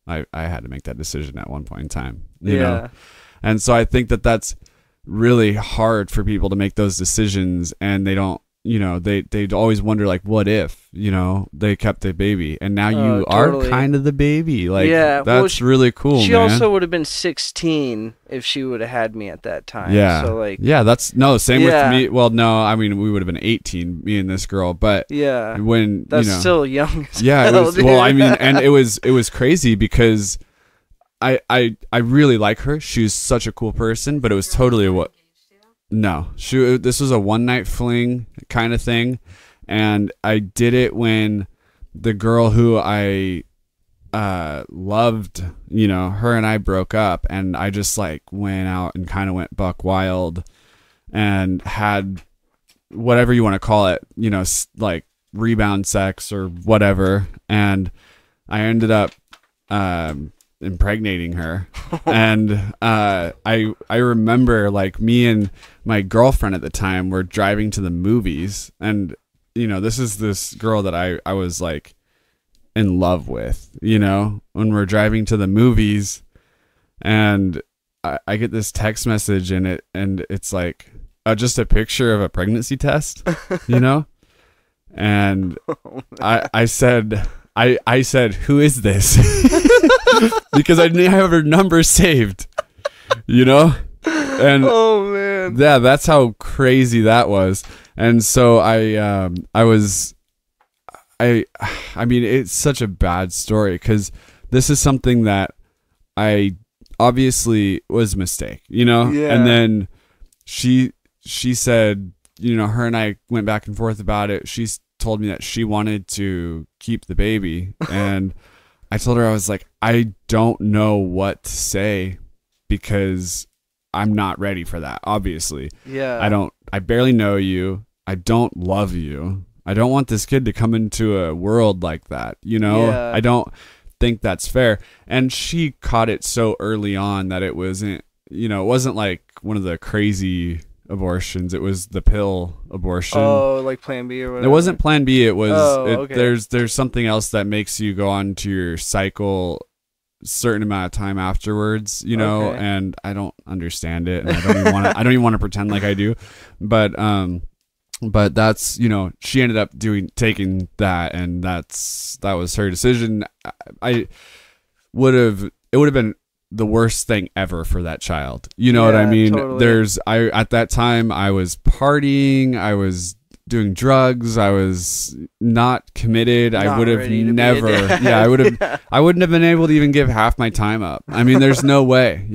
I had to make that decision at one point in time, you know? And so I think that that's really hard for people to make those decisions, and they don't, they'd always wonder, like, what if, they kept the baby, and now you totally. are kind of the baby. Like, yeah, that's really cool, she man. also would have been 16 if she would have had me at that time. Yeah. So, like, yeah, that's, no, same with me. Well, no, I mean, we would have been 18, me and this girl, but yeah, when, that's still young as yeah, hell, it was, well, I mean, and it was crazy because I really like her. She was such a cool person, but it was totally what. No, this was a one-night fling kind of thing, and I did it when the girl who I loved, her and I broke up, and I just like went out and kind of went buck wild and had whatever you want to call it, like rebound sex or whatever, and I ended up impregnating her. And I remember, like, me and my girlfriend at the time were driving to the movies, and this is this girl that I was like in love with, when we're driving to the movies, and I get this text message, and it's like just a picture of a pregnancy test, and I said, who is this? Because I didn't have her number saved, and oh man, yeah, that's how crazy that was. And so I mean, it's such a bad story because this is something that I obviously was a mistake, Yeah. And then she said, her and I went back and forth about it. She told me that she wanted to keep the baby, and I told her, I was like, I don't know what to say because I'm not ready for that, obviously. Yeah. I barely know you. I don't love you. I don't want this kid to come into a world like that, Yeah. I don't think that's fair. And she caught it so early on that it wasn't, it wasn't like one of the crazy abortions. It was the pill abortion. Oh, like Plan B or whatever. It wasn't Plan B. It was okay. There's something else that makes you go on to your cycle a certain amount of time afterwards, Okay. and I don't understand it, and I don't even want to pretend like I do, but that's, she ended up taking that, and that was her decision. It would have been the worst thing ever for that child. You know what I mean? Totally. At that time I was partying, I was doing drugs, I was not committed. I would have never I wouldn't have been able to even give half my time up. I mean, there's no way,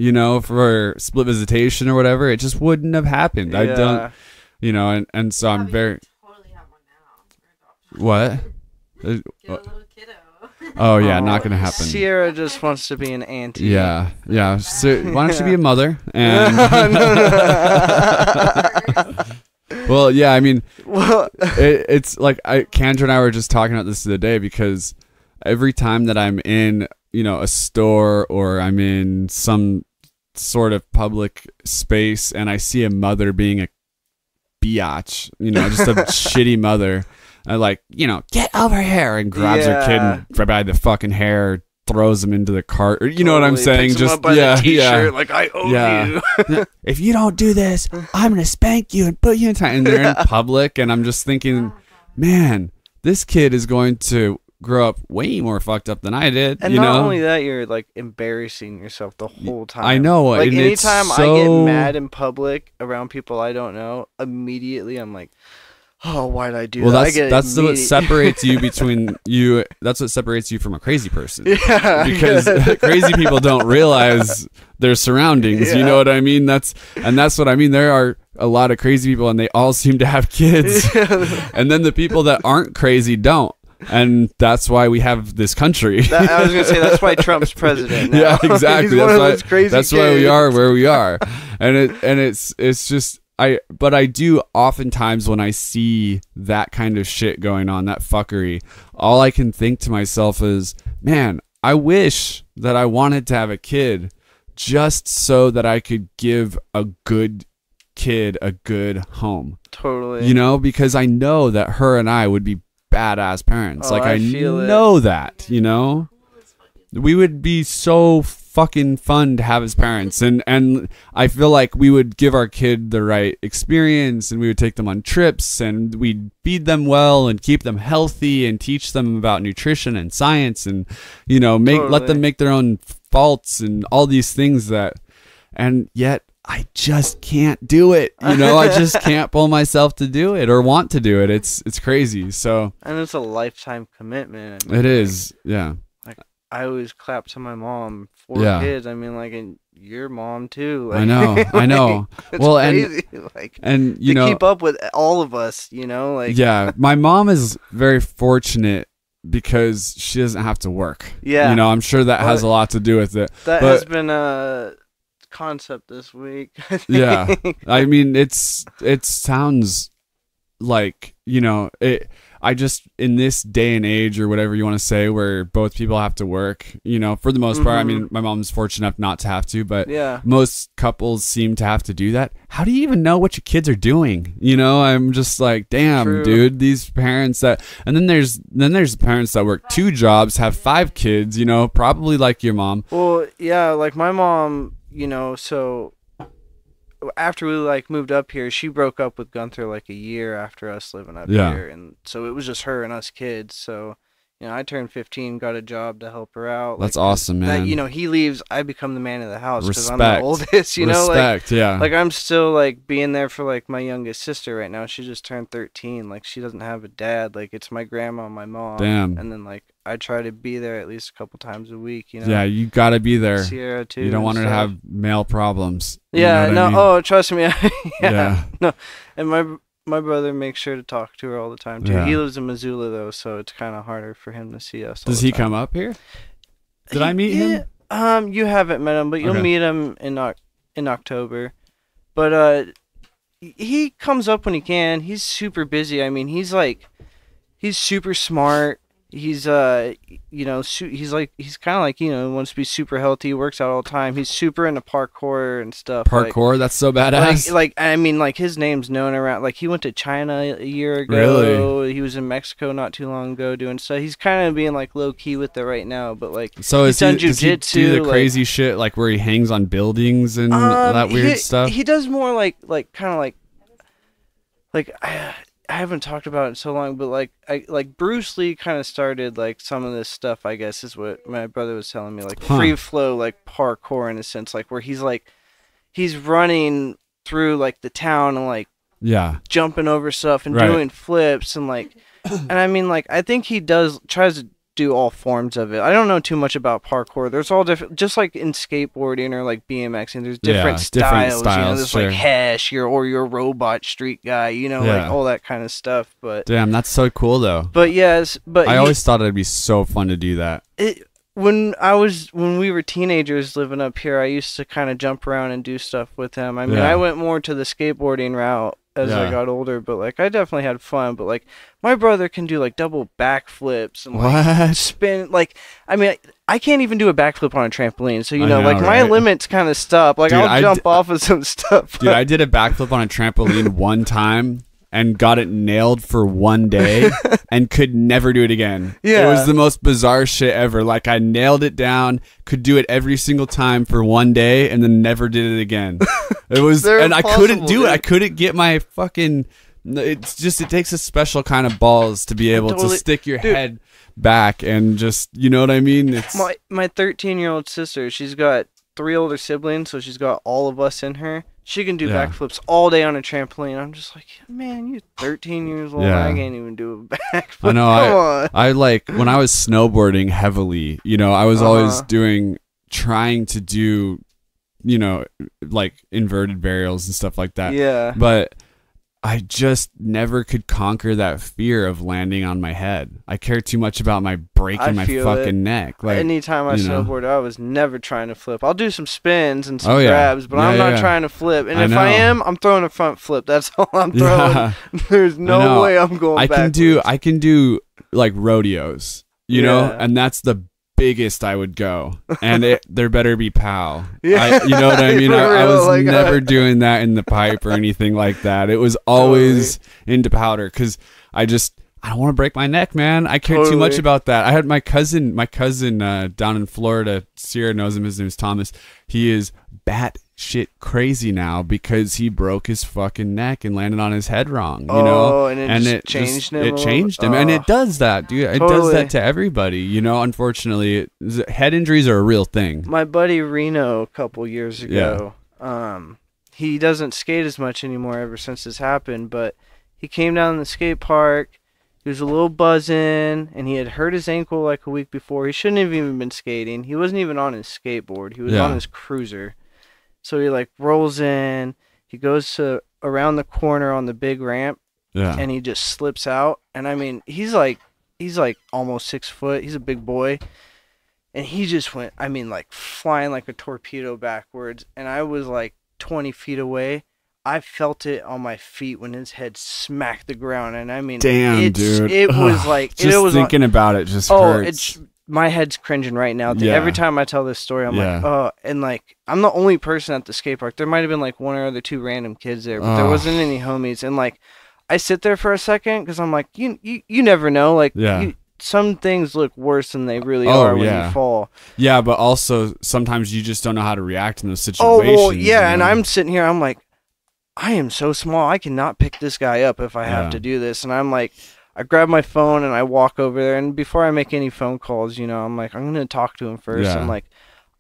for split visitation or whatever, it just wouldn't have happened. Yeah. I don't, and so I'm very totally have one now. what? Get a little kiddo. Oh yeah, not gonna happen. Ciara just wants to be an auntie. Yeah. So why don't you be a mother? And well, yeah, I mean, it's like Kendra and I were just talking about this the other day, because every time that I'm in, a store or I'm in some sort of public space and I see a mother being a biatch, just a shitty mother, I like, get over here, and grabs her kid and by the fucking hair, throws them into the cart. Or, you know what I'm saying? Just yeah. Like I own you. If you don't do this, I'm gonna spank you and put you in time. And they're in public, and I'm just thinking, man, this kid is going to grow up way more fucked up than I did. And not only that, you're like embarrassing yourself the whole time. I know. Like anytime I get mad in public around people I don't know, immediately I'm like, oh, why did I do that? That's what separates you between you. That's what separates you from a crazy person. Yeah, because crazy people don't realize their surroundings. Yeah. You know what I mean? That's what I mean. There are a lot of crazy people, and they all seem to have kids. Yeah. And then the people that aren't crazy don't. And that's why we have this country. I was gonna say that's why Trump's president now. Yeah, exactly. That's why we are where we are. And it's just. But I do oftentimes when I see that kind of shit going on, that fuckery, all I can think to myself is, man, I wish that I wanted to have a kid just so that I could give a good kid a good home. Totally. You know, because I know that her and I would be badass parents. Oh, like I know that, you know, we would be so fucking fun to have as parents, and I feel like we would give our kid the right experience, and we would take them on trips, and we'd feed them well and keep them healthy and teach them about nutrition and science, and you know, let them make their own faults and all these things and yet I just can't do it. You know, I just can't pull myself to do it or want to do it. It's crazy. So, and it's a lifetime commitment. I mean, it is. Yeah. I always clap to my mom for kids. I mean, like, and your mom too. Like, I know. It's well, crazy. and you know, keep up with all of us. You know, like yeah, my mom is very fortunate because she doesn't have to work. Yeah, you know, I'm sure that has a lot to do with it. That has been a concept this week. Yeah, I mean, it sounds like, you know, I just, in this day and age or whatever you want to say, where both people have to work, you know, for the most part, I mean, my mom's fortunate enough not to have to, but most couples seem to have to do that. How do you even know what your kids are doing? You know, I'm just like, damn, dude, these parents that, and then there's parents that work 2 jobs, have 5 kids, you know, probably like your mom. Well, yeah, like my mom, you know, so after we like moved up here, she broke up with Gunther like a year after us living up here, and so it was just her and us kids. So, you know, I turned 15, got a job to help her out. That's awesome, man. That, you know, he leaves, I become the man of the house because I'm the oldest. You know, like like I'm still like being there for like my youngest sister right now. She just turned 13. Like she doesn't have a dad. Like it's my grandma, and my mom. Damn. And then like I try to be there at least a couple times a week. You know. Yeah, you gotta be there. Ciara too. You don't want her to have male problems. Yeah. No. I mean? Oh, trust me. Yeah. No. And my brother makes sure to talk to her all the time too. He lives in Missoula though, so it's kind of harder for him to see us. Does he come up here? Did I meet him? You haven't met him, but you'll meet him in October. But he comes up when he can. He's super busy. I mean, he's super smart. He's you know, he's kind of like, you know, wants to be super healthy, works out all the time. He's super into parkour and stuff. Parkour, that's so badass. Like I mean, like his name's known around. Like he went to China a year ago. Really? He was in Mexico not too long ago doing stuff. He's kind of being like low key with it right now, but like so he's done jujitsu. Does he do the crazy shit like where he hangs on buildings and that weird stuff? He does more like kind of like I haven't talked about it in so long, but like Bruce Lee kind of started like some of this stuff, I guess is what my brother was telling me, like free flow, like parkour in a sense, like where he's running through like the town and like jumping over stuff and doing flips and like, and I mean like I think he tries to do all forms of it. I don't know too much about parkour. There's all different, just like in skateboarding or like BMXing, there's different styles. You know, there's like hash, or your robot street guy, you know, like all that kind of stuff. But damn, that's so cool though. But yes, but I always thought it'd be so fun to do that. When we were teenagers living up here, I used to kind of jump around and do stuff with him. I mean, I went more to the skateboarding route as I got older, but like I definitely had fun. But like my brother can do like double backflips and like spin. Like I mean, I can't even do a backflip on a trampoline. So you know, like my limits kind of stop. Like dude, I'll jump off of some stuff. Dude, I did a backflip on a trampoline one time, and got it nailed for one day and could never do it again. Yeah. It was the most bizarre shit ever. Like, I nailed it down, could do it every single time for one day, and then never did it again. It was, and I couldn't do it. I couldn't get my fucking, it's just, it takes a special kind of balls to be able to stick your head back and just, you know what I mean? It's my 13-year-old sister, she's got 3 older siblings, so she's got all of us in her. She can do backflips all day on a trampoline. I'm just like, man, you're 13 years old. I can't even do a backflip. I know. I like, when I was snowboarding heavily, you know, I was always trying to do, you know, like inverted burials and stuff like that. Yeah. But I just never could conquer that fear of landing on my head. I care too much about my breaking my fucking neck. Like, anytime I snowboard, I was never trying to flip. I'll do some spins and some grabs, but I'm not trying to flip. And if I am, I'm throwing a front flip. That's all I'm throwing. Yeah. There's no way I'm going backwards. I can do like rodeos, you know, and that's the biggest I would go, and there better be POW. You know what I mean? I was like, never doing that in the pipe or anything like that. It was always into powder, because I don't want to break my neck, man. I care too much about that. I had my cousin down in Florida. Ciara knows him. His name is Thomas. He is batshit crazy now because he broke his fucking neck and landed on his head wrong. You know, and it changed him. It changed him, and it does that, dude. It does that to everybody. You know, unfortunately, head injuries are a real thing. My buddy Reno, a couple years ago, he doesn't skate as much anymore ever since this happened, but he came down to the skate park. He was a little buzzing, and he had hurt his ankle like a week before. He shouldn't have even been skating. He wasn't even on his skateboard. He was on his cruiser. So he like rolls in. He goes around the corner on the big ramp, and he just slips out. And I mean, he's like almost 6 foot. He's a big boy, and he just went, I mean, like flying like a torpedo backwards. And I was like 20 feet away. I felt it on my feet when his head smacked the ground, and I mean, damn, dude, it was like just thinking about it just hurts. My head's cringing right now. Every time I tell this story, I'm like, oh, and like I'm the only person at the skate park. There might have been like 1 or 2 random kids there, but there wasn't any homies. And like, I sit there for a second because I'm like, you never know, like, some things look worse than they really are when you fall. Yeah, but also sometimes you just don't know how to react in those situations. Oh, well, yeah, you know? And I'm sitting here, I'm like, I am so small, I cannot pick this guy up if I have to do this. And I'm like, I grab my phone and I walk over there. And before I make any phone calls, you know, I'm like, I'm going to talk to him first. I'm like,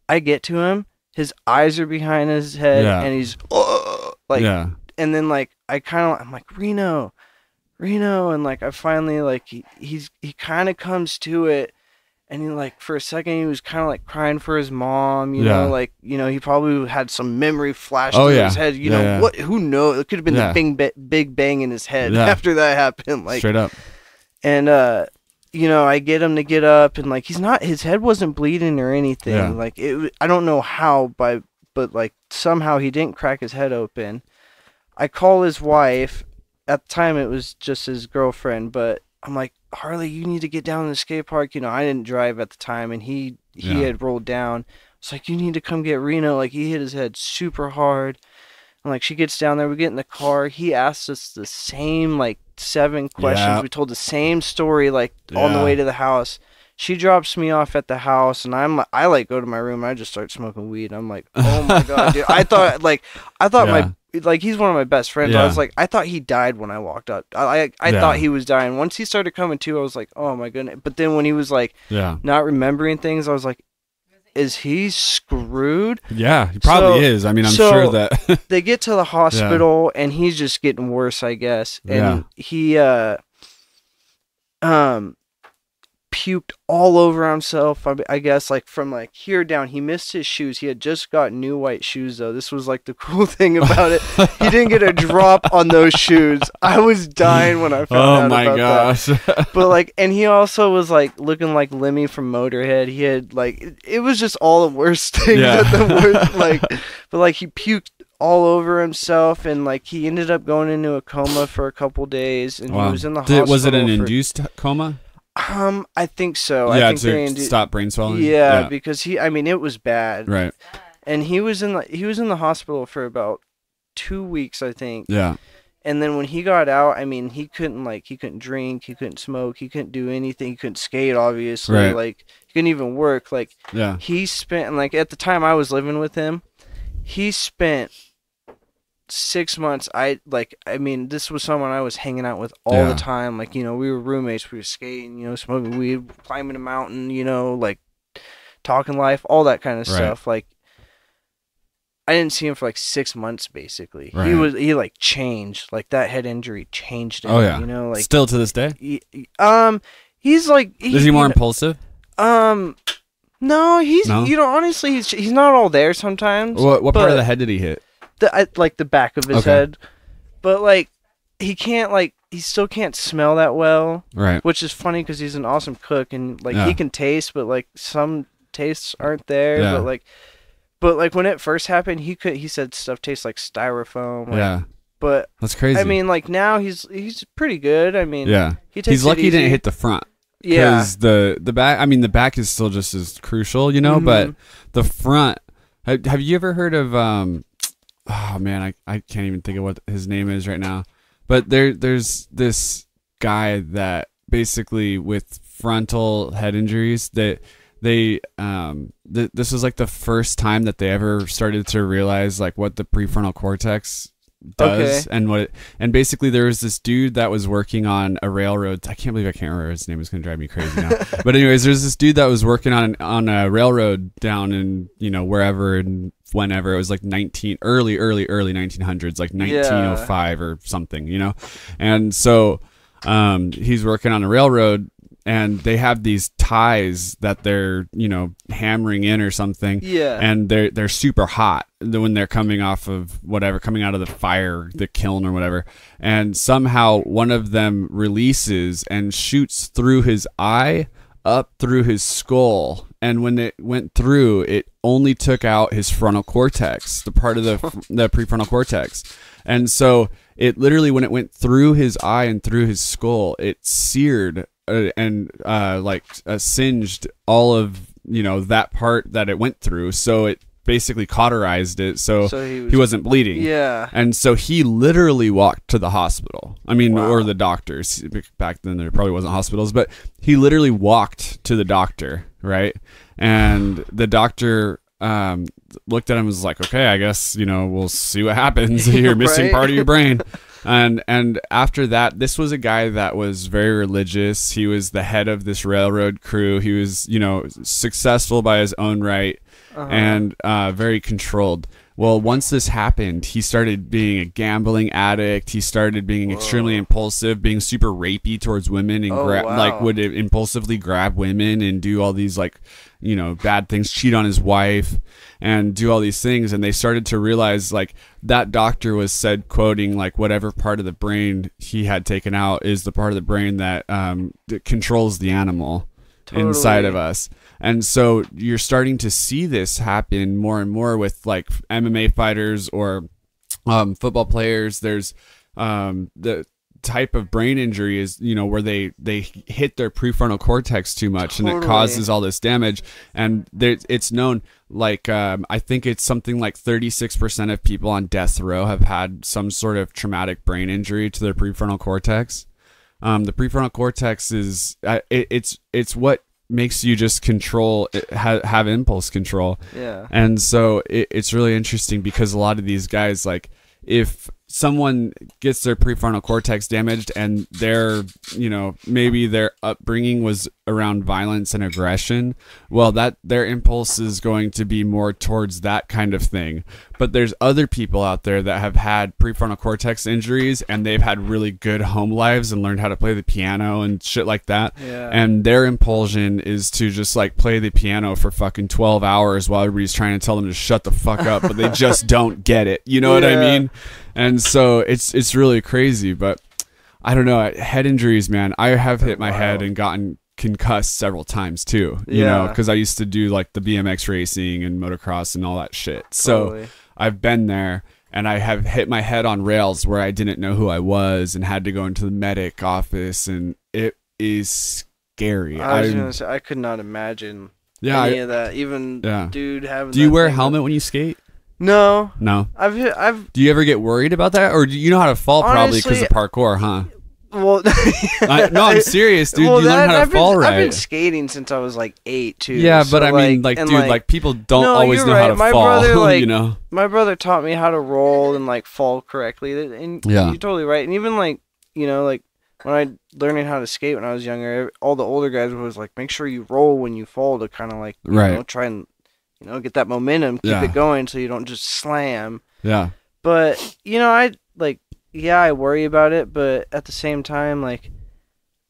I get to him, his eyes are behind his head, and he's like, and then like, I'm like, Reno. And like, I finally, like, he kind of comes to it. And he, like, for a second, he was kind of, like, crying for his mom, you know, like, you know, he probably had some memory flash through his head, you know, what, who knows, it could have been the big bang in his head after that happened, like, straight up. And, you know, I get him to get up, and, like, his head wasn't bleeding or anything, like, I don't know how, but, like, somehow he didn't crack his head open. I call his wife, at the time it was just his girlfriend, but I'm like, Harley, you need to get down to the skate park. You know, I didn't drive at the time, and he had rolled down. It's like, you need to come get Reno. Like, he hit his head super hard. And, like, she gets down there. We get in the car. He asks us the same, like, 7 questions. We told the same story, like, on the way to the house. She drops me off at the house, and I like, go to my room, and I just start smoking weed. I'm like, oh, my God, dude. I thought he's one of my best friends. I was like, I thought he died when I walked up. I thought he was dying. Once he started coming to, I was like, oh my goodness. But then when he was like, not remembering things, I was like, is he screwed? Yeah, he probably is. I mean, I'm sure that they get to the hospital, and he's just getting worse, I guess. And he puked all over himself, I guess, like from like here down. He missed his shoes. He had just got new white shoes, though. This was like the cool thing about it. He didn't get a drop on those shoes. I was dying when I found out about that. But like, and he also was like looking like Lemmy from Motorhead. He had like, it was just all the worst things at the worst, like, but like he puked all over himself, and like he ended up going into a coma for a couple days, and he was in the hospital. Was it an induced coma? I think so. Yeah, I think to stop brain swelling. Yeah, because I mean, it was bad. Right. And he was in the hospital for about 2 weeks, I think. Yeah. And then when he got out, I mean, he couldn't drink, he couldn't smoke, he couldn't do anything, he couldn't skate, obviously. Right. Like, he couldn't even work. Like, Yeah. he spent, like, at the time I was living with him, he spent 6 months. I mean, this was someone I was hanging out with all the time. Like, you know, we were roommates, we were skating, you know, smoking weed, climbing a mountain, you know, like, talking life, all that kind of stuff. Like, I didn't see him for like 6 months, basically. Right. He like changed. Like, that head injury changed him. Oh yeah. You know, like, still to this day. He's like. Is he more impulsive? No, he's. No? You know, honestly, he's not all there sometimes. What part of the head did he hit? Like the back of his head, but like he still can't smell that well. Right. Which is funny because he's an awesome cook and like he can taste, but like some tastes aren't there. Yeah. But like when it first happened, he said stuff tastes like styrofoam. Like, yeah. But that's crazy. I mean, like now he's pretty good. I mean, yeah. He's lucky he didn't hit the front. Yeah. Because the back. I mean, the back is still just as crucial, you know. Mm-hmm. But the front. Have you ever heard of Oh man, I can't even think of what his name is right now. But there's this guy that basically with frontal head injuries that. This was like the first time that they ever started to realize like what the prefrontal cortex does and basically there was this dude that was working on a railroad. I can't believe I can't remember his name. It's gonna drive me crazy now. But anyways, there's this dude that was working on a railroad down in, you know, wherever and whenever. It was like early 1900s, like 1905 or something, you know. And so he's working on a railroad. And they have these ties that they're, you know, hammering in or something. Yeah. And they're super hot when they're coming out of the fire, the kiln or whatever. And somehow one of them releases and shoots through his eye up through his skull. And when it went through, it only took out his frontal cortex, the part of the prefrontal cortex. And so it literally, when it went through his eye and through his skull, it seared and singed all of, you know, that part that it went through. So it basically cauterized it, so he wasn't bleeding. Yeah. And so he literally walked to the hospital. I mean, or the doctors. Back then there probably wasn't hospitals, but he literally walked to the doctor, right? And the doctor looked at him and was like, okay, I guess, you know, we'll see what happens. You're missing part of your brain. And after that, this was a guy that was very religious. He was the head of this railroad crew. He was, you know, successful by his own right and very controlled. Well, once this happened, he started being a gambling addict. He started being extremely impulsive, being super rapey towards women, and like would impulsively grab women and do all these, like, you know, bad things, cheat on his wife and do all these things. And they started to realize, like, that doctor was said, quoting, like, whatever part of the brain he had taken out is the part of the brain that controls the animal inside of us. And so you're starting to see this happen more and more with, like, MMA fighters or football players. There's the type of brain injury is, you know, where they hit their prefrontal cortex too much and it causes all this damage. And it's known, like, I think it's something like 36% of people on death row have had some sort of traumatic brain injury to their prefrontal cortex. The prefrontal cortex is it's what makes you just control, have impulse control. Yeah. And so it's really interesting because a lot of these guys, like, if someone gets their prefrontal cortex damaged and their, you know, maybe their upbringing was around violence and aggression, well, that their impulse is going to be more towards that kind of thing. But there's other people out there that have had prefrontal cortex injuries and they've had really good home lives and learned how to play the piano and shit like that. Yeah. And their impulsion is to just, like, play the piano for fucking 12 hours while everybody's trying to tell them to shut the fuck up, but they just don't get it. You know what I mean? And so it's really crazy. But I don't know, head injuries, man. I have hit my head and gotten concussed several times too, you know, because I used to do, like, the BMX racing and motocross and all that shit. So I've been there, and I have hit my head on rails where I didn't know who I was and had to go into the medic office, and it is scary. I was gonna say, I could not imagine any of that. Even dude having. Do you wear a helmet when you skate? No. No. I've. Do you ever get worried about that, or do you know how to fall? Probably because of parkour, huh? Well, no, I'm serious, dude. Well, you learn how to fall right. I've been skating since I was like 8 too. Yeah, so but I mean, like, dude, like people don't no, always know right. how to my fall. Brother, like, you know, my brother taught me how to roll and like fall correctly. And yeah, you're totally right. And even like, you know, like when I learning how to skate when I was younger, all the older guys was like, make sure you roll when you fall to kind of like, you know, try and, you know, get that momentum, keep it going so you don't just slam. Yeah. But you know, I worry about it, but at the same time, like.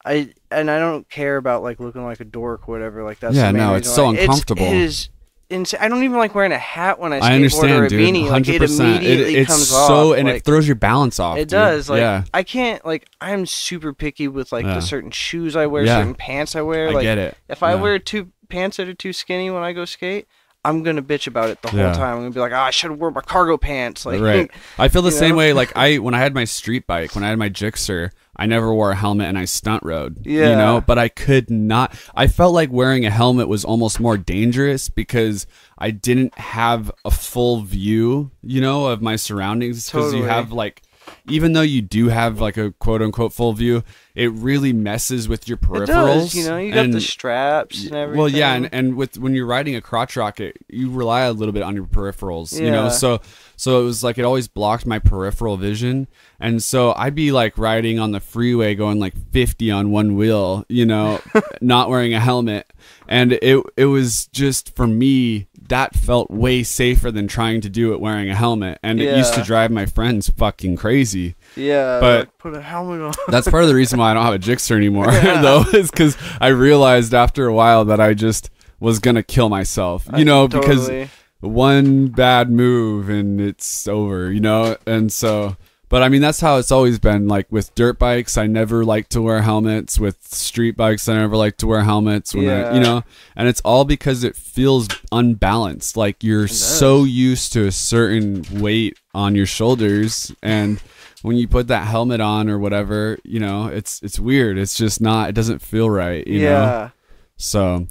I don't care about like looking like a dork or whatever. Like that's yeah, no, it's so uncomfortable. It is insane. I don't even like wearing a hat when I skateboard understand, or a dude, beanie. 100%. Like it immediately it's comes so, off. And like, it throws your balance off. It dude. does. Like yeah. I can't. Like I'm super picky with like the certain shoes I wear, certain pants I wear. Like, I get it. If I wear two pants that are too skinny when I go skate, I'm gonna bitch about it the whole time. I'm gonna be like, oh, I should have worn my cargo pants. Like, right. I feel the same way. Like when I had my street bike, when I had my Gixxer, I never wore a helmet and I stunt rode. Yeah. You know, but I could not. I felt like wearing a helmet was almost more dangerous because I didn't have a full view, you know, of my surroundings. Because you have like, even though you do have like a quote unquote full view, it really messes with your peripherals. It does, you know, you got the straps and everything. Well, yeah, and with when you're riding a crotch rocket, you rely a little bit on your peripherals, you know. So it was like it always blocked my peripheral vision, and so I'd be like riding on the freeway going like 50 on one wheel, you know, not wearing a helmet, and it was just for me that felt way safer than trying to do it wearing a helmet, and it used to drive my friends fucking crazy. Yeah, but like, put a helmet on. That's part of the reason why I don't have a Gixxer anymore, though, is because I realized after a while that I just was gonna kill myself, you know, because one bad move and it's over, you know, and so. But I mean, that's how it's always been. Like with dirt bikes, I never liked to wear helmets. With street bikes, I never liked to wear helmets. When you know, and it's all because it feels unbalanced. Like you're so used to a certain weight on your shoulders, and when you put that helmet on or whatever, you know, it's weird. It's just not. It doesn't feel right. You know? So,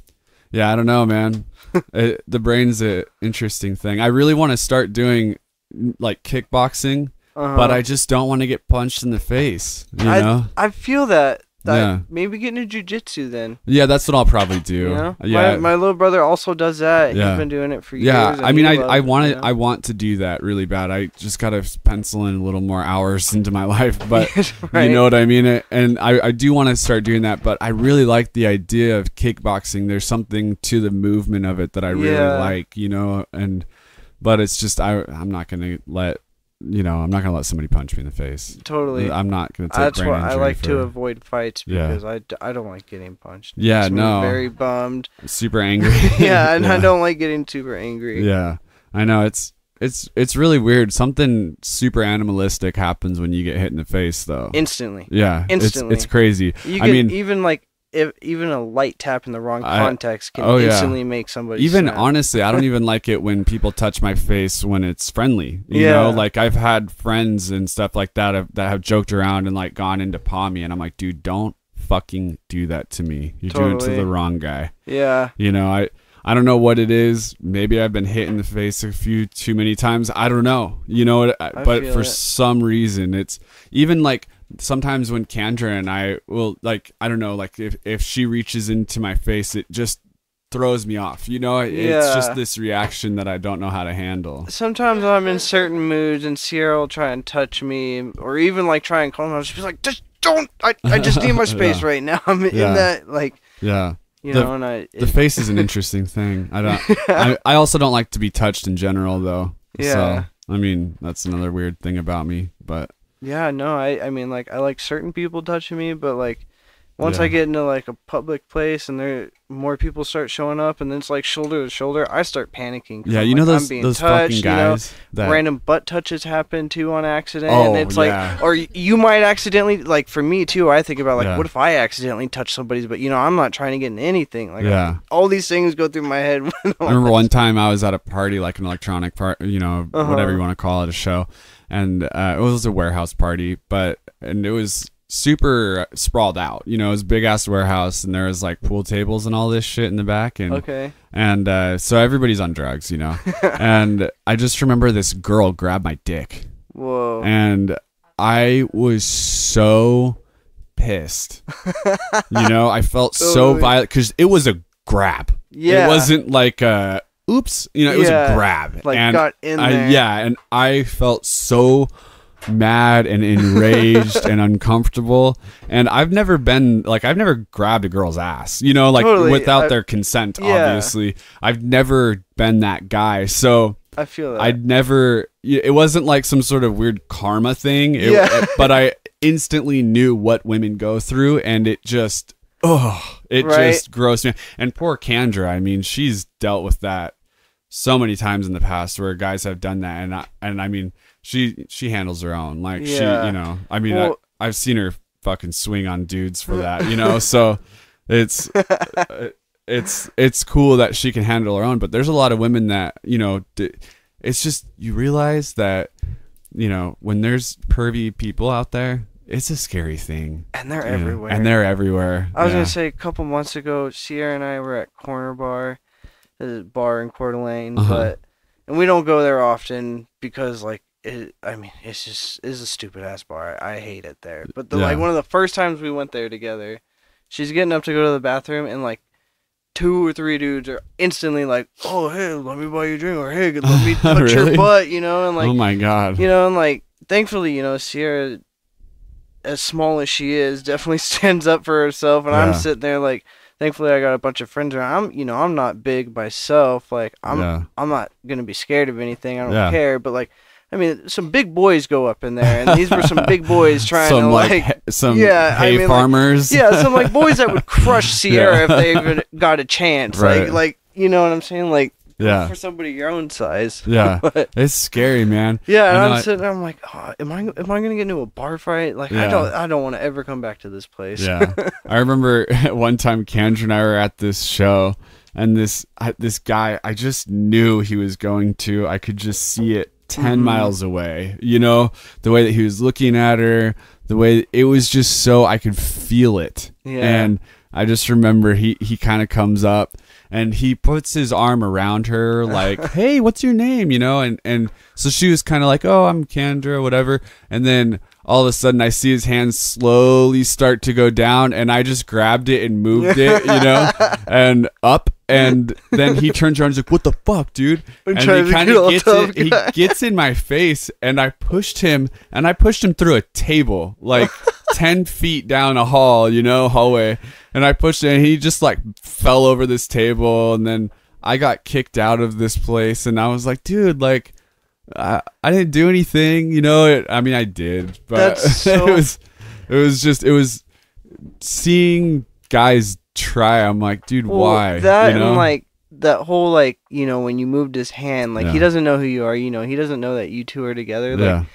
yeah, I don't know, man. The brain's an interesting thing. I really want to start doing like kickboxing. But I just don't want to get punched in the face, you know? I feel that maybe get into jiu-jitsu then. Yeah, that's what I'll probably do. You know? Yeah. My little brother also does that. Yeah. He's been doing it for years. Yeah, I mean, I want to do that really bad. I just got to pencil in a little more hours into my life, but right. You know what I mean? And I do want to start doing that, but I really like the idea of kickboxing. There's something to the movement of it that I really like, you know? But it's just, I'm not going to let... You know, I'm not gonna let somebody punch me in the face. Totally. I'm not gonna take That's brain why I like for... to avoid fights because I don't like getting punched. Yeah, no. I'm very bummed. Super angry. Yeah, and I don't like getting super angry. Yeah, I know it's really weird. Something super animalistic happens when you get hit in the face, though. Instantly. Yeah, instantly. It's crazy. I mean, even like. Even a light tap in the wrong context can instantly make somebody even snap. Honestly, I don't even like it when people touch my face when it's friendly, you know, like I've had friends and stuff like that that have joked around and like gone into paw me, and I'm like, dude, don't fucking do that to me. You're doing it to the wrong guy. Yeah, you know, I don't know what it is. Maybe I've been hit in the face a few too many times. I don't know, you know, but for some reason it's even like sometimes when Kendra and I will, like, I don't know, like if she reaches into my face, it just throws me off, you know. It's just this reaction that I don't know how to handle. Sometimes I'm in certain moods and Ciara will try and touch me, or even like try and call me. She's like, just don't, I just need my space right now. I'm in that, like, you know, and the face is an interesting thing. I also don't like to be touched in general, though. So I mean, that's another weird thing about me, but yeah, no, I mean, like, I like certain people touching me, but like once I get into like a public place and more people start showing up and then it's like shoulder to shoulder, I start panicking. Yeah, you know, those touched, fucking guys, you know, random butt touches happen too on accident. And it's like, or you might accidentally, like for me too, I think about like, what if I accidentally touch somebody's, but you know, I'm not trying to get into anything. Like all these things go through my head. I remember one time I was at a party, like an electronic party, you know, whatever you want to call it, a show. And it was a warehouse party, and it was super sprawled out. You know, it was a big ass warehouse, and there was like pool tables and all this shit in the back. And so everybody's on drugs, you know. And I just remember this girl grabbed my dick. Whoa. And I was so pissed. You know, I felt so violent because it was a grab. Yeah. It wasn't like a oops, you know, it was a grab. Like and got in there. Yeah, and I felt so mad and enraged and uncomfortable. And I've never grabbed a girl's ass, you know, like without their consent, obviously. I've never been that guy. So I feel that. It wasn't like some sort of weird karma thing. But I instantly knew what women go through, and it just, just grossed me. And poor Kendra, I mean, she's dealt with that so many times in the past where guys have done that. And I mean, she handles her own. Like she, you know, I mean, I've seen her fucking swing on dudes for that, you know, so it's cool that she can handle her own, but there's a lot of women that, you know, it's just, you realize that, you know, when there's pervy people out there, it's a scary thing. And they're everywhere. I was going to say, a couple months ago, Ciara and I were at Corner Bar, a bar in Coeur d'Alene, and we don't go there often because, like, it's a stupid ass bar. I hate it there. But like one of the first times we went there together, she's getting up to go to the bathroom, and like 2 or 3 dudes are instantly like, "Oh, hey, let me buy you a drink," or "Hey, let me touch your butt," you know, and like, oh my god, you know, and like, thankfully, you know, Ciara, as small as she is, definitely stands up for herself, and I'm sitting there like, thankfully, I got a bunch of friends around. I'm not big myself. Like, I'm not gonna be scared of anything. I don't care. But like, I mean, some big boys go up in there, and these were some big boys trying to like some hay farmers. Like, some like boys that would crush Ciara if they even got a chance. Right. Like you know what I'm saying? Like, for somebody your own size. Yeah, but it's scary, man. Yeah, and I'm sitting there, I'm like, am I gonna get into a bar fight? Like, I don't want to ever come back to this place. Yeah, I remember one time Kendra and I were at this show, and this guy, I just knew he was going to. I could just see it 10 miles away, you know, the way that he was looking at her, the way it was just so, I could feel it. And I just remember he kind of comes up and he puts his arm around her like, "Hey, what's your name?" You know, and so she was kind of like, "Oh, I'm Kendra," whatever. And then all of a sudden I see his hands slowly start to go down, and I just grabbed it and moved it, you know, and up. And then he turns around and he's like, "What the fuck, dude?" And he kind of gets in my face, and I pushed him through a table, like 10 feet down a hallway. And I pushed him, and he just like fell over this table. And then I got kicked out of this place, and I was like, dude, like, I didn't do anything, you know. I mean, I did, but it was seeing guys try. I'm like, dude, why? That, you know? And like that whole, like, you know, when you moved his hand, like he doesn't know who you are, you know, he doesn't know that you two are together. Like,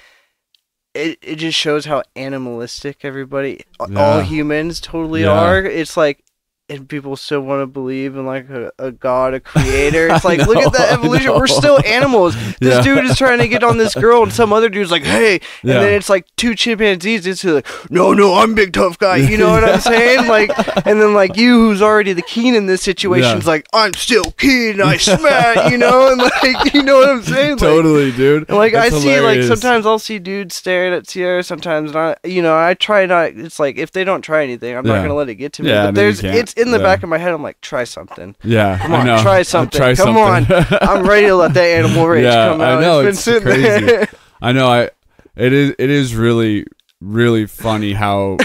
it just shows how animalistic everybody, all humans totally are. It's like, and people still want to believe in like a god, a creator. It's like, look at that evolution. We're still animals. This dude is trying to get on this girl, and some other dude's like, "Hey," and then it's like 2 chimpanzees. It's like, no, I'm big tough guy. You know what I'm saying? Like, and then like you, who's already the king in this situation, is like, "I'm still king. I smack," you know, and like, you know what I'm saying? Like, totally, dude. And like, that's hilarious. I see, like, sometimes I'll see dudes staring at Ciara. Sometimes not. You know, I try not. It's like, if they don't try anything, I'm not gonna let it get to me. But it's in the back of my head. I'm like, try something. Yeah, come on, try something. Come on, I'm ready to let that animal rage come out. I know, it's been crazy. There. I know. It is really, really funny how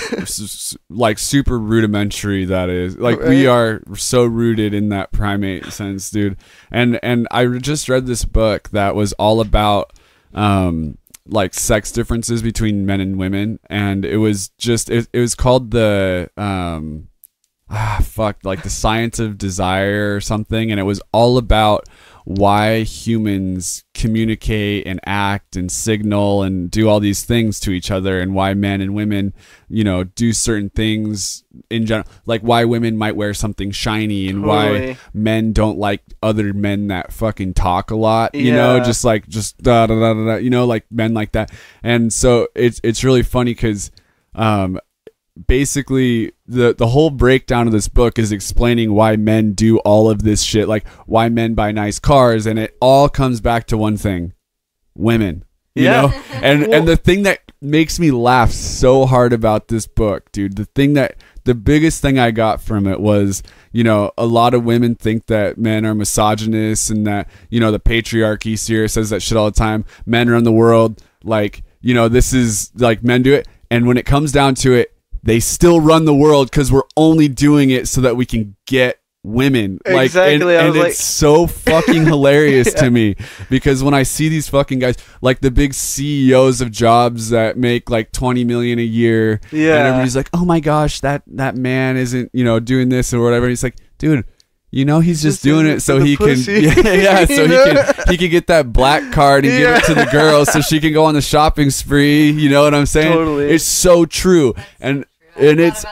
like super rudimentary that is. Like, we are so rooted in that primate sense, dude. And I just read this book that was all about like sex differences between men and women, and it was just it was called the like the Science of Desire or something, and it was all about why humans communicate and act and signal and do all these things to each other, and why men and women, you know, do certain things in general, like why women might wear something shiny, and why men don't like other men that fucking talk a lot, you know, just da da da da, you know, like men like that. And so it's really funny because basically the whole breakdown of this book is explaining why men do all of this shit, like why men buy nice cars, and it all comes back to one thing: women. You know? And the thing that makes me laugh so hard about this book, dude, the biggest thing I got from it was, you know, a lot of women think that men are misogynists and that, you know, the patriarchy, Ciara says that shit all the time. Men run the world. Like, you know, this is like men do it. And when it comes down to it, they still run the world because we're only doing it so that we can get women. Like, exactly. And it's so fucking hilarious to me, because when I see these fucking guys, like the big CEOs of jobs that make like 20 million a year, and everybody's like, oh my gosh, that man isn't, you know, doing this or whatever. He's like, dude, you know, he's just doing it so he can, so he can get that black card and give it to the girl so she can go on the shopping spree. You know what I'm saying? Totally. It's so true. And it's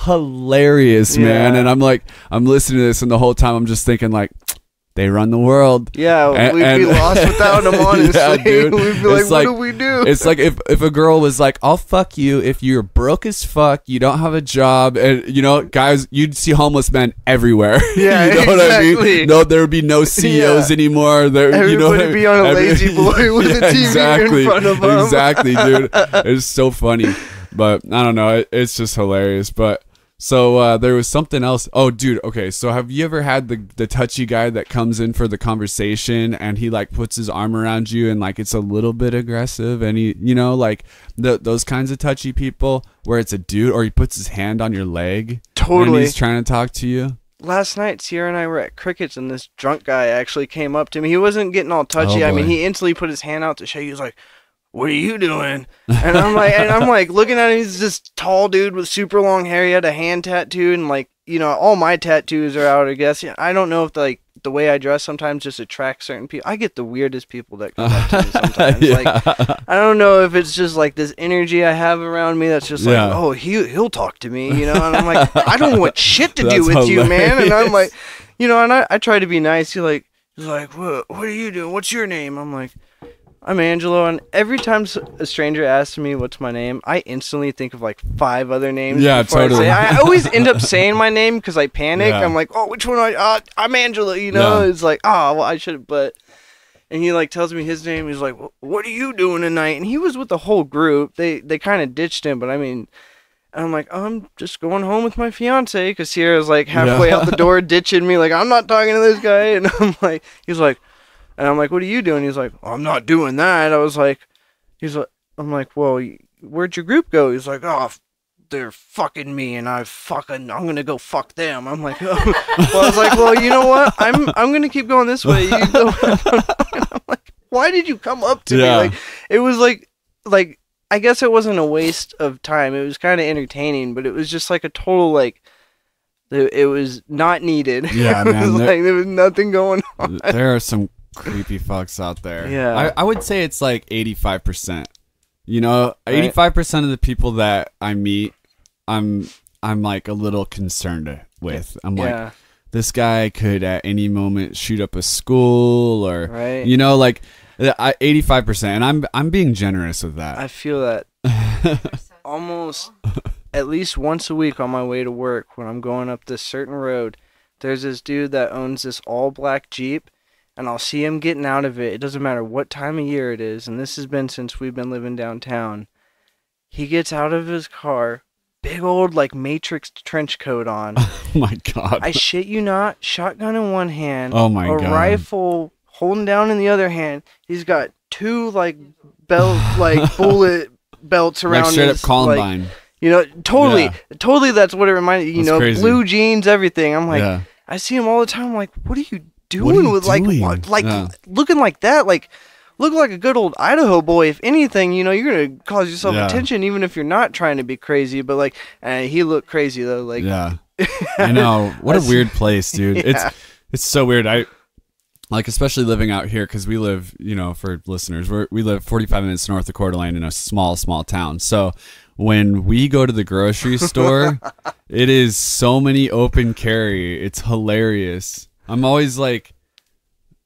hilarious, man. And I'm listening to this, and the whole time I'm just thinking, like, they run the world. Yeah, we'd be lost without them, honestly. Yeah, dude. We'd be like, what do we do? It's like if a girl was like, I'll fuck you if you're broke as fuck, you don't have a job, and, you know, guys, you'd see homeless men everywhere. Yeah, you know exactly. what I mean? No, there would be no CEOs anymore. Everybody, you know, would be on a lazy boy with a TV in front of them. Exactly, dude. It's so funny. But I don't know. It's just hilarious. But so there was something else. Oh, dude. Okay. So have you ever had the touchy guy that comes in for the conversation and he like puts his arm around you and like it's a little bit aggressive, and he, you know, like those kinds of touchy people where it's a dude, or he puts his hand on your leg. Totally. And he's trying to talk to you. Last night, Ciara and I were at Cricket's, and this drunk guy actually came up to me. He wasn't getting all touchy. I mean, he instantly put his hand out to shake. He was like, what are you doing? And I'm like looking at him. He's this tall dude with super long hair. He had a hand tattoo, and like, you know, all my tattoos are out, I guess. I don't know if like the way I dress sometimes just attracts certain people. I get the weirdest people that come up to me sometimes. Like, I don't know if it's just like this energy I have around me that's just like, oh, he'll talk to me, you know? And I'm like, I don't want shit to do with you, man. And I'm like, you know, and I try to be nice. He's like, what are you doing? What's your name? I'm like, I'm Angelo, and every time a stranger asks me what's my name, I instantly think of like 5 other names. Yeah, totally. I always end up saying my name because I panic. Yeah. I'm like, oh, which one? I'm Angelo. You know, it's like, oh, well, I should. But and he like tells me his name. He's like, well, what are you doing tonight? And he was with the whole group. They kind of ditched him, but I mean, I'm like, oh, I'm just going home with my fiance, because Ciara's like halfway out the door ditching me, like, I'm not talking to this guy, and I'm like, he's like. And I'm like, what are you doing? He's like, oh, I'm not doing that. I'm like, well, where'd your group go? He's like, oh, they're fucking me, and I'm gonna go fuck them. I'm like, oh. Well, I was like, well, you know what? I'm gonna keep going this way. You go. And I'm like, why did you come up to me? Like, it was like, I guess it wasn't a waste of time. It was kind of entertaining, but it was just like a total like. It was not needed. Yeah, man. There was nothing going on. There are some creepy fucks out there. Yeah, I would say it's like 85%. You know, 85% of the people that I meet, I'm like a little concerned with. I'm like, this guy could at any moment shoot up a school, or you know, like 85%. And I'm being generous with that. I feel that almost at least once a week on my way to work when I'm going up this certain road. There's this dude that owns this all black Jeep. And I'll see him getting out of it. It doesn't matter what time of year it is. And this has been since we've been living downtown. He gets out of his car, big old like Matrix trench coat on. Oh my God. I shit you not. Shotgun in one hand. Oh my God. A rifle holding down in the other hand. He's got 2 like bullet belts around like straight his, up Columbine. Like, you know, totally that's what it reminded you. You know, crazy. Blue jeans, everything. I'm like, I see him all the time. I'm like, what are you doing with looking like that? Like, look like a good old Idaho boy. If anything, you know, you're gonna cause yourself attention, even if you're not trying to be crazy. But like, he looked crazy though. Like, I know. What a weird place, dude. It's so weird. I like, especially living out here, because we live, you know, for listeners, we live 45 minutes north of Coeur d'Alene in a small town. So when we go to the grocery store, it is so many open carry. It's hilarious. I'm always like,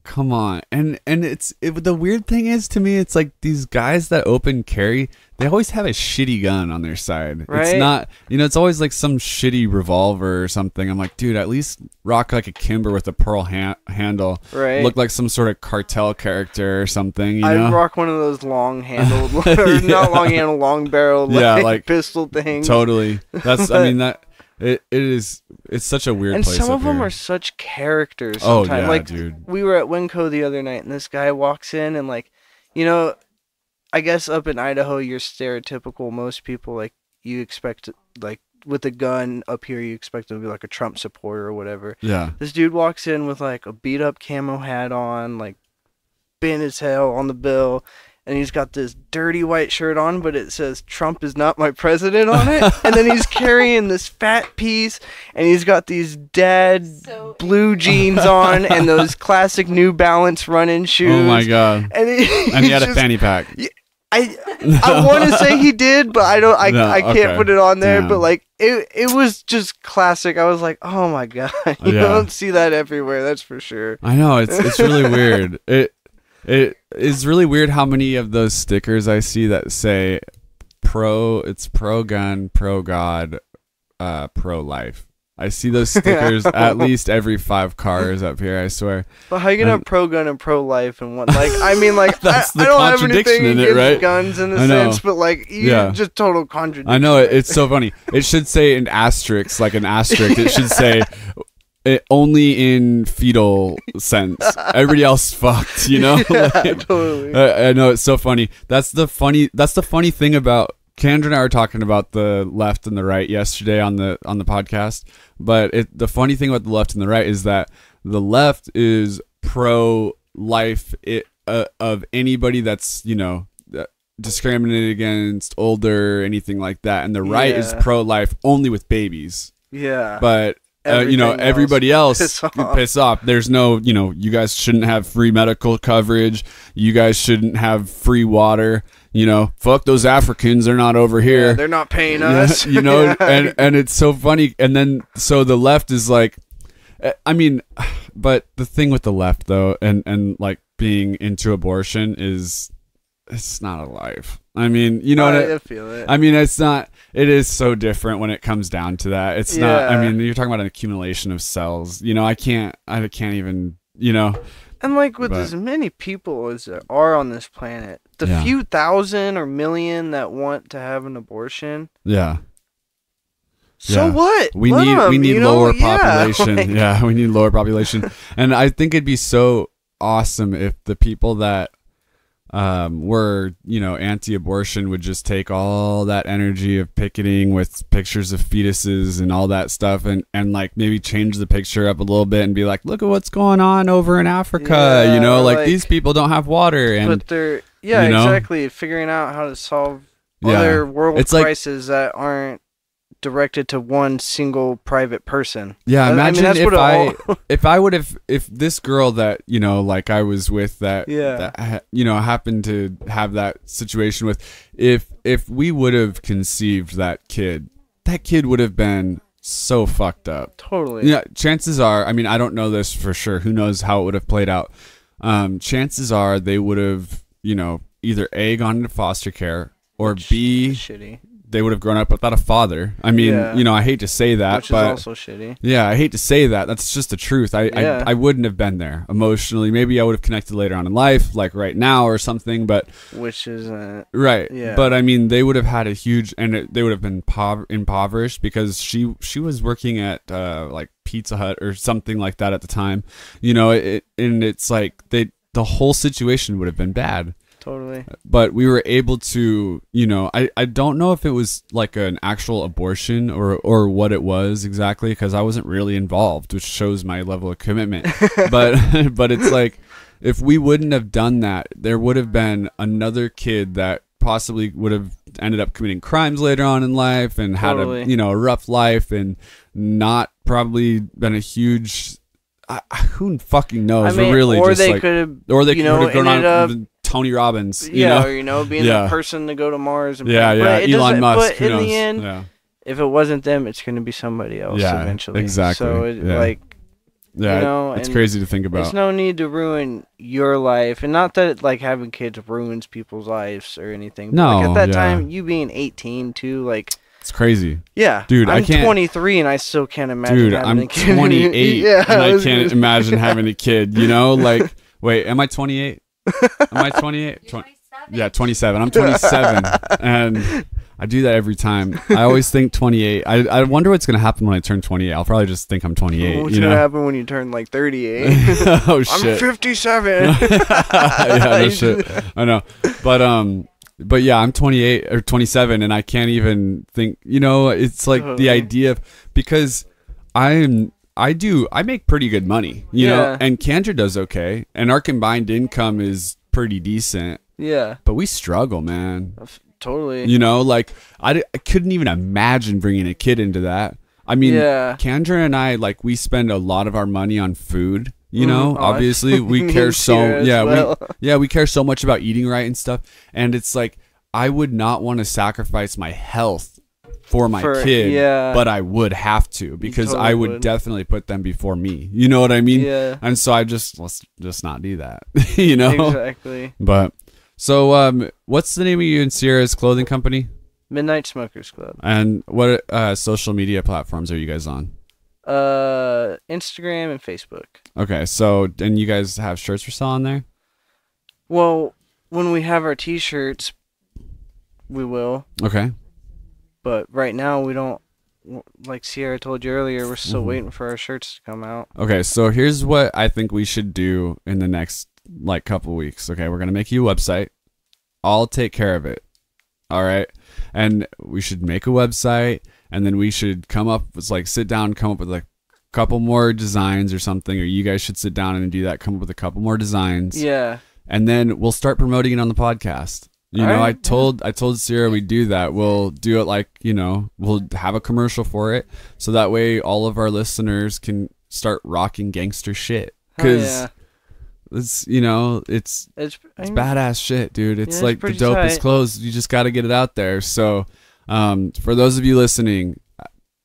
come on. And the weird thing is, to me, it's like these guys that open carry, they always have a shitty gun on their side. Right? It's not, it's always like some shitty revolver or something. I'm like, dude, at least rock like a Kimber with a pearl handle. Right. Look like some sort of cartel character or something, you know? I'd rock one of those long handled, or not long handled, long barrel, like pistol things. Totally. That's, I mean, that. It's such a weird place. And some of them here are such characters sometimes. Oh, yeah, like, dude. We were at Winco the other night, and this guy walks in, and like, I guess up in Idaho, you're stereotypical. Most people, like, you expect, like, with a gun up here, you expect them to be like a Trump supporter or whatever. Yeah. This dude walks in with like a beat up camo hat on, like, bent as hell on the bill. And he's got this dirty white shirt on, but it says "Trump is not my president" on it. And then he's carrying this fat piece, and he's got these dad blue jeans on, and those classic New Balance running shoes. Oh my god! And he had a fanny pack. I want to say he did, but I can't put it on there. Damn. But like it was just classic. I was like, oh my god, you don't see that everywhere. That's for sure. I know it's really weird. It is really weird how many of those stickers I see that say it's pro gun, pro God, pro life. I see those stickers at least every 5 cars up here, I swear. But how you gonna have pro gun and pro life and what? Like, I mean, like, that's I don't have anything in against right? guns in a sense, but like, just total contradiction. I know, it's so funny. It should say an asterisk, like an asterisk. It should say only in fetal sense. Everybody else fucked, Totally. I know, it's so funny. That's the funny thing about Kendra and I were talking about the left and the right yesterday on the podcast. But the funny thing about the left and the right is that the left is pro life of anybody that's discriminated against, older, anything like that, and the right is pro life only with babies. Yeah. But everybody else piss off. There's no, you guys shouldn't have free medical coverage. You guys shouldn't have free water. Fuck those Africans. They're not over here. Yeah, they're not paying us. And it's so funny. And then, so the left is like, I mean, but the thing with the left though, and like being into abortion is, it's not a life. I mean, I feel it. I mean, it's not. It is so different when it comes down to that. It's not. I mean, you're talking about an accumulation of cells. I can't even. And like with as many people as there are on this planet, the few thousand or million that want to have an abortion. Yeah. So what? We need lower population. We need lower population. And I think it'd be so awesome if the people that were anti-abortion would just take all that energy of picketing with pictures of fetuses and all that stuff and like maybe change the picture up a little bit and be like, look at what's going on over in Africa. Like these people don't have water, and but they're exactly figuring out how to solve other world crises that aren't directed to one single private person. Yeah, imagine if this girl that like I was with that happened to have that situation with, if we would have conceived that kid would have been so fucked up. Totally. Yeah, chances are, I mean, I don't know this for sure. Who knows how it would have played out? Chances are they would have either A, gone into foster care, or B, shitty. They would have grown up without a father. I mean, I hate to say that, which but is also shitty. Yeah, I hate to say that. That's just the truth. I wouldn't have been there emotionally. Maybe I would have connected later on in life, like right now or something. But which isn't right. Yeah. But I mean, they would have had a huge, and they would have been impoverished because she was working at like Pizza Hut or something like that at the time. And it's like the whole situation would have been bad. Totally. But we were able to, I don't know if it was like an actual abortion or what it was exactly, because I wasn't really involved, which shows my level of commitment. but it's like, if we wouldn't have done that, there would have been another kid that possibly would have ended up committing crimes later on in life and had a rough life and not probably been a huge. Who fucking knows? I mean, really, or just they like, could have, or they could have gone on up, Tony Robbins, being the person to go to Mars. And Elon Musk. But in the end, if it wasn't them, it's going to be somebody else eventually. Exactly. So Yeah, you know, it's and crazy to think about. there's no need to ruin your life, and not that like having kids ruins people's lives or anything. But, No, like, at that yeah. time, you being 18 too, like It's crazy. yeah, dude. I'm I can't. 23 and I still can't imagine. Dude, having I'm a kid. 28 yeah, and I can't imagine having a kid. You know, like, wait, am I 28? Am I 28? Yeah, 27. I'm 27, and I do that every time. I always think 28. I wonder what's gonna happen when I turn 28. I'll probably just think I'm 28. What's you know? gonna happen when you turn like 38? Oh shit! I'm 57. Yeah, no shit. I know, but yeah, I'm 28 or 27, and I can't even think. You know, it's like the idea of, because I make pretty good money, you know, and Kendra does okay, and our combined income is pretty decent. Yeah, but we struggle, man. Totally. You know, like I couldn't even imagine bringing a kid into that. I mean, Kendra and I, like, we spend a lot of our money on food. You know, obviously we care so we care so much about eating right and stuff. And it's like, I would not want to sacrifice my health for my kid, but I would have to, because I would definitely put them before me. You know what I mean? Yeah. And so let's just not do that. You know? Exactly. But so what's the name of you and Ciara's clothing company? Midnight Smokers Club. And what social media platforms are you guys on? Instagram and Facebook. Okay, so and you guys have shirts for sale on there? Well, when we have our t-shirts, we will. Okay. But right now we don't. Like Ciara told you earlier, we're still waiting for our shirts to come out. Okay, so here's what I think we should do in the next couple weeks. Okay, we're gonna make you a website. I'll take care of it. All right, and we should make a website, and then we should come up with sit down, come up with a couple more designs or something, or you guys should sit down and do that. Come up with a couple more designs. Yeah. And then we'll start promoting it on the podcast. You know, I told Ciara we'd do that. We'll do it we'll have a commercial for it, so that way all of our listeners can start rocking gangster shit. Because it's it's badass shit, dude. It's like the dopest clothes. You just got to get it out there. So for those of you listening,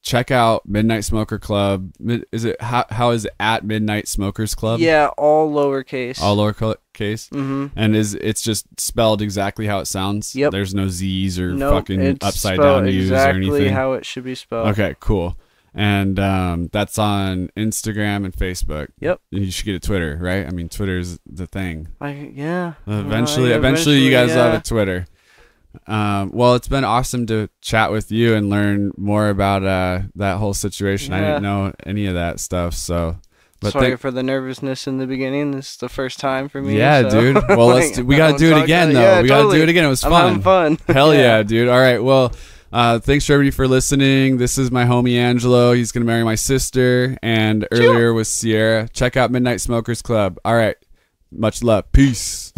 check out Midnight Smoker Club. Is it how is it at Midnight Smokers Club? Yeah, all lowercase. All lowercase. Mm-hmm. And it's just spelled exactly how it sounds. Yep. There's no Z's or fucking upside down U's or anything. Exactly how it should be spelled. Okay, cool. And that's on Instagram and Facebook. Yep. And you should get a Twitter, right? I mean, Twitter's the thing. Eventually Eventually, you guys will have a Twitter. Well, it's been awesome to chat with you and learn more about that whole situation. I didn't know any of that stuff, so. But sorry for the nervousness in the beginning. This is the first time for me. Yeah, dude. Well, we got to do it again, though. Yeah, we got to do it again. It was fun. I'm having fun. Hell yeah, dude. All right. Well, thanks for everybody for listening. This is my homie Angelo. He's going to marry my sister. And earlier was Ciara. Check out Midnight Smokers Club. All right. Much love. Peace.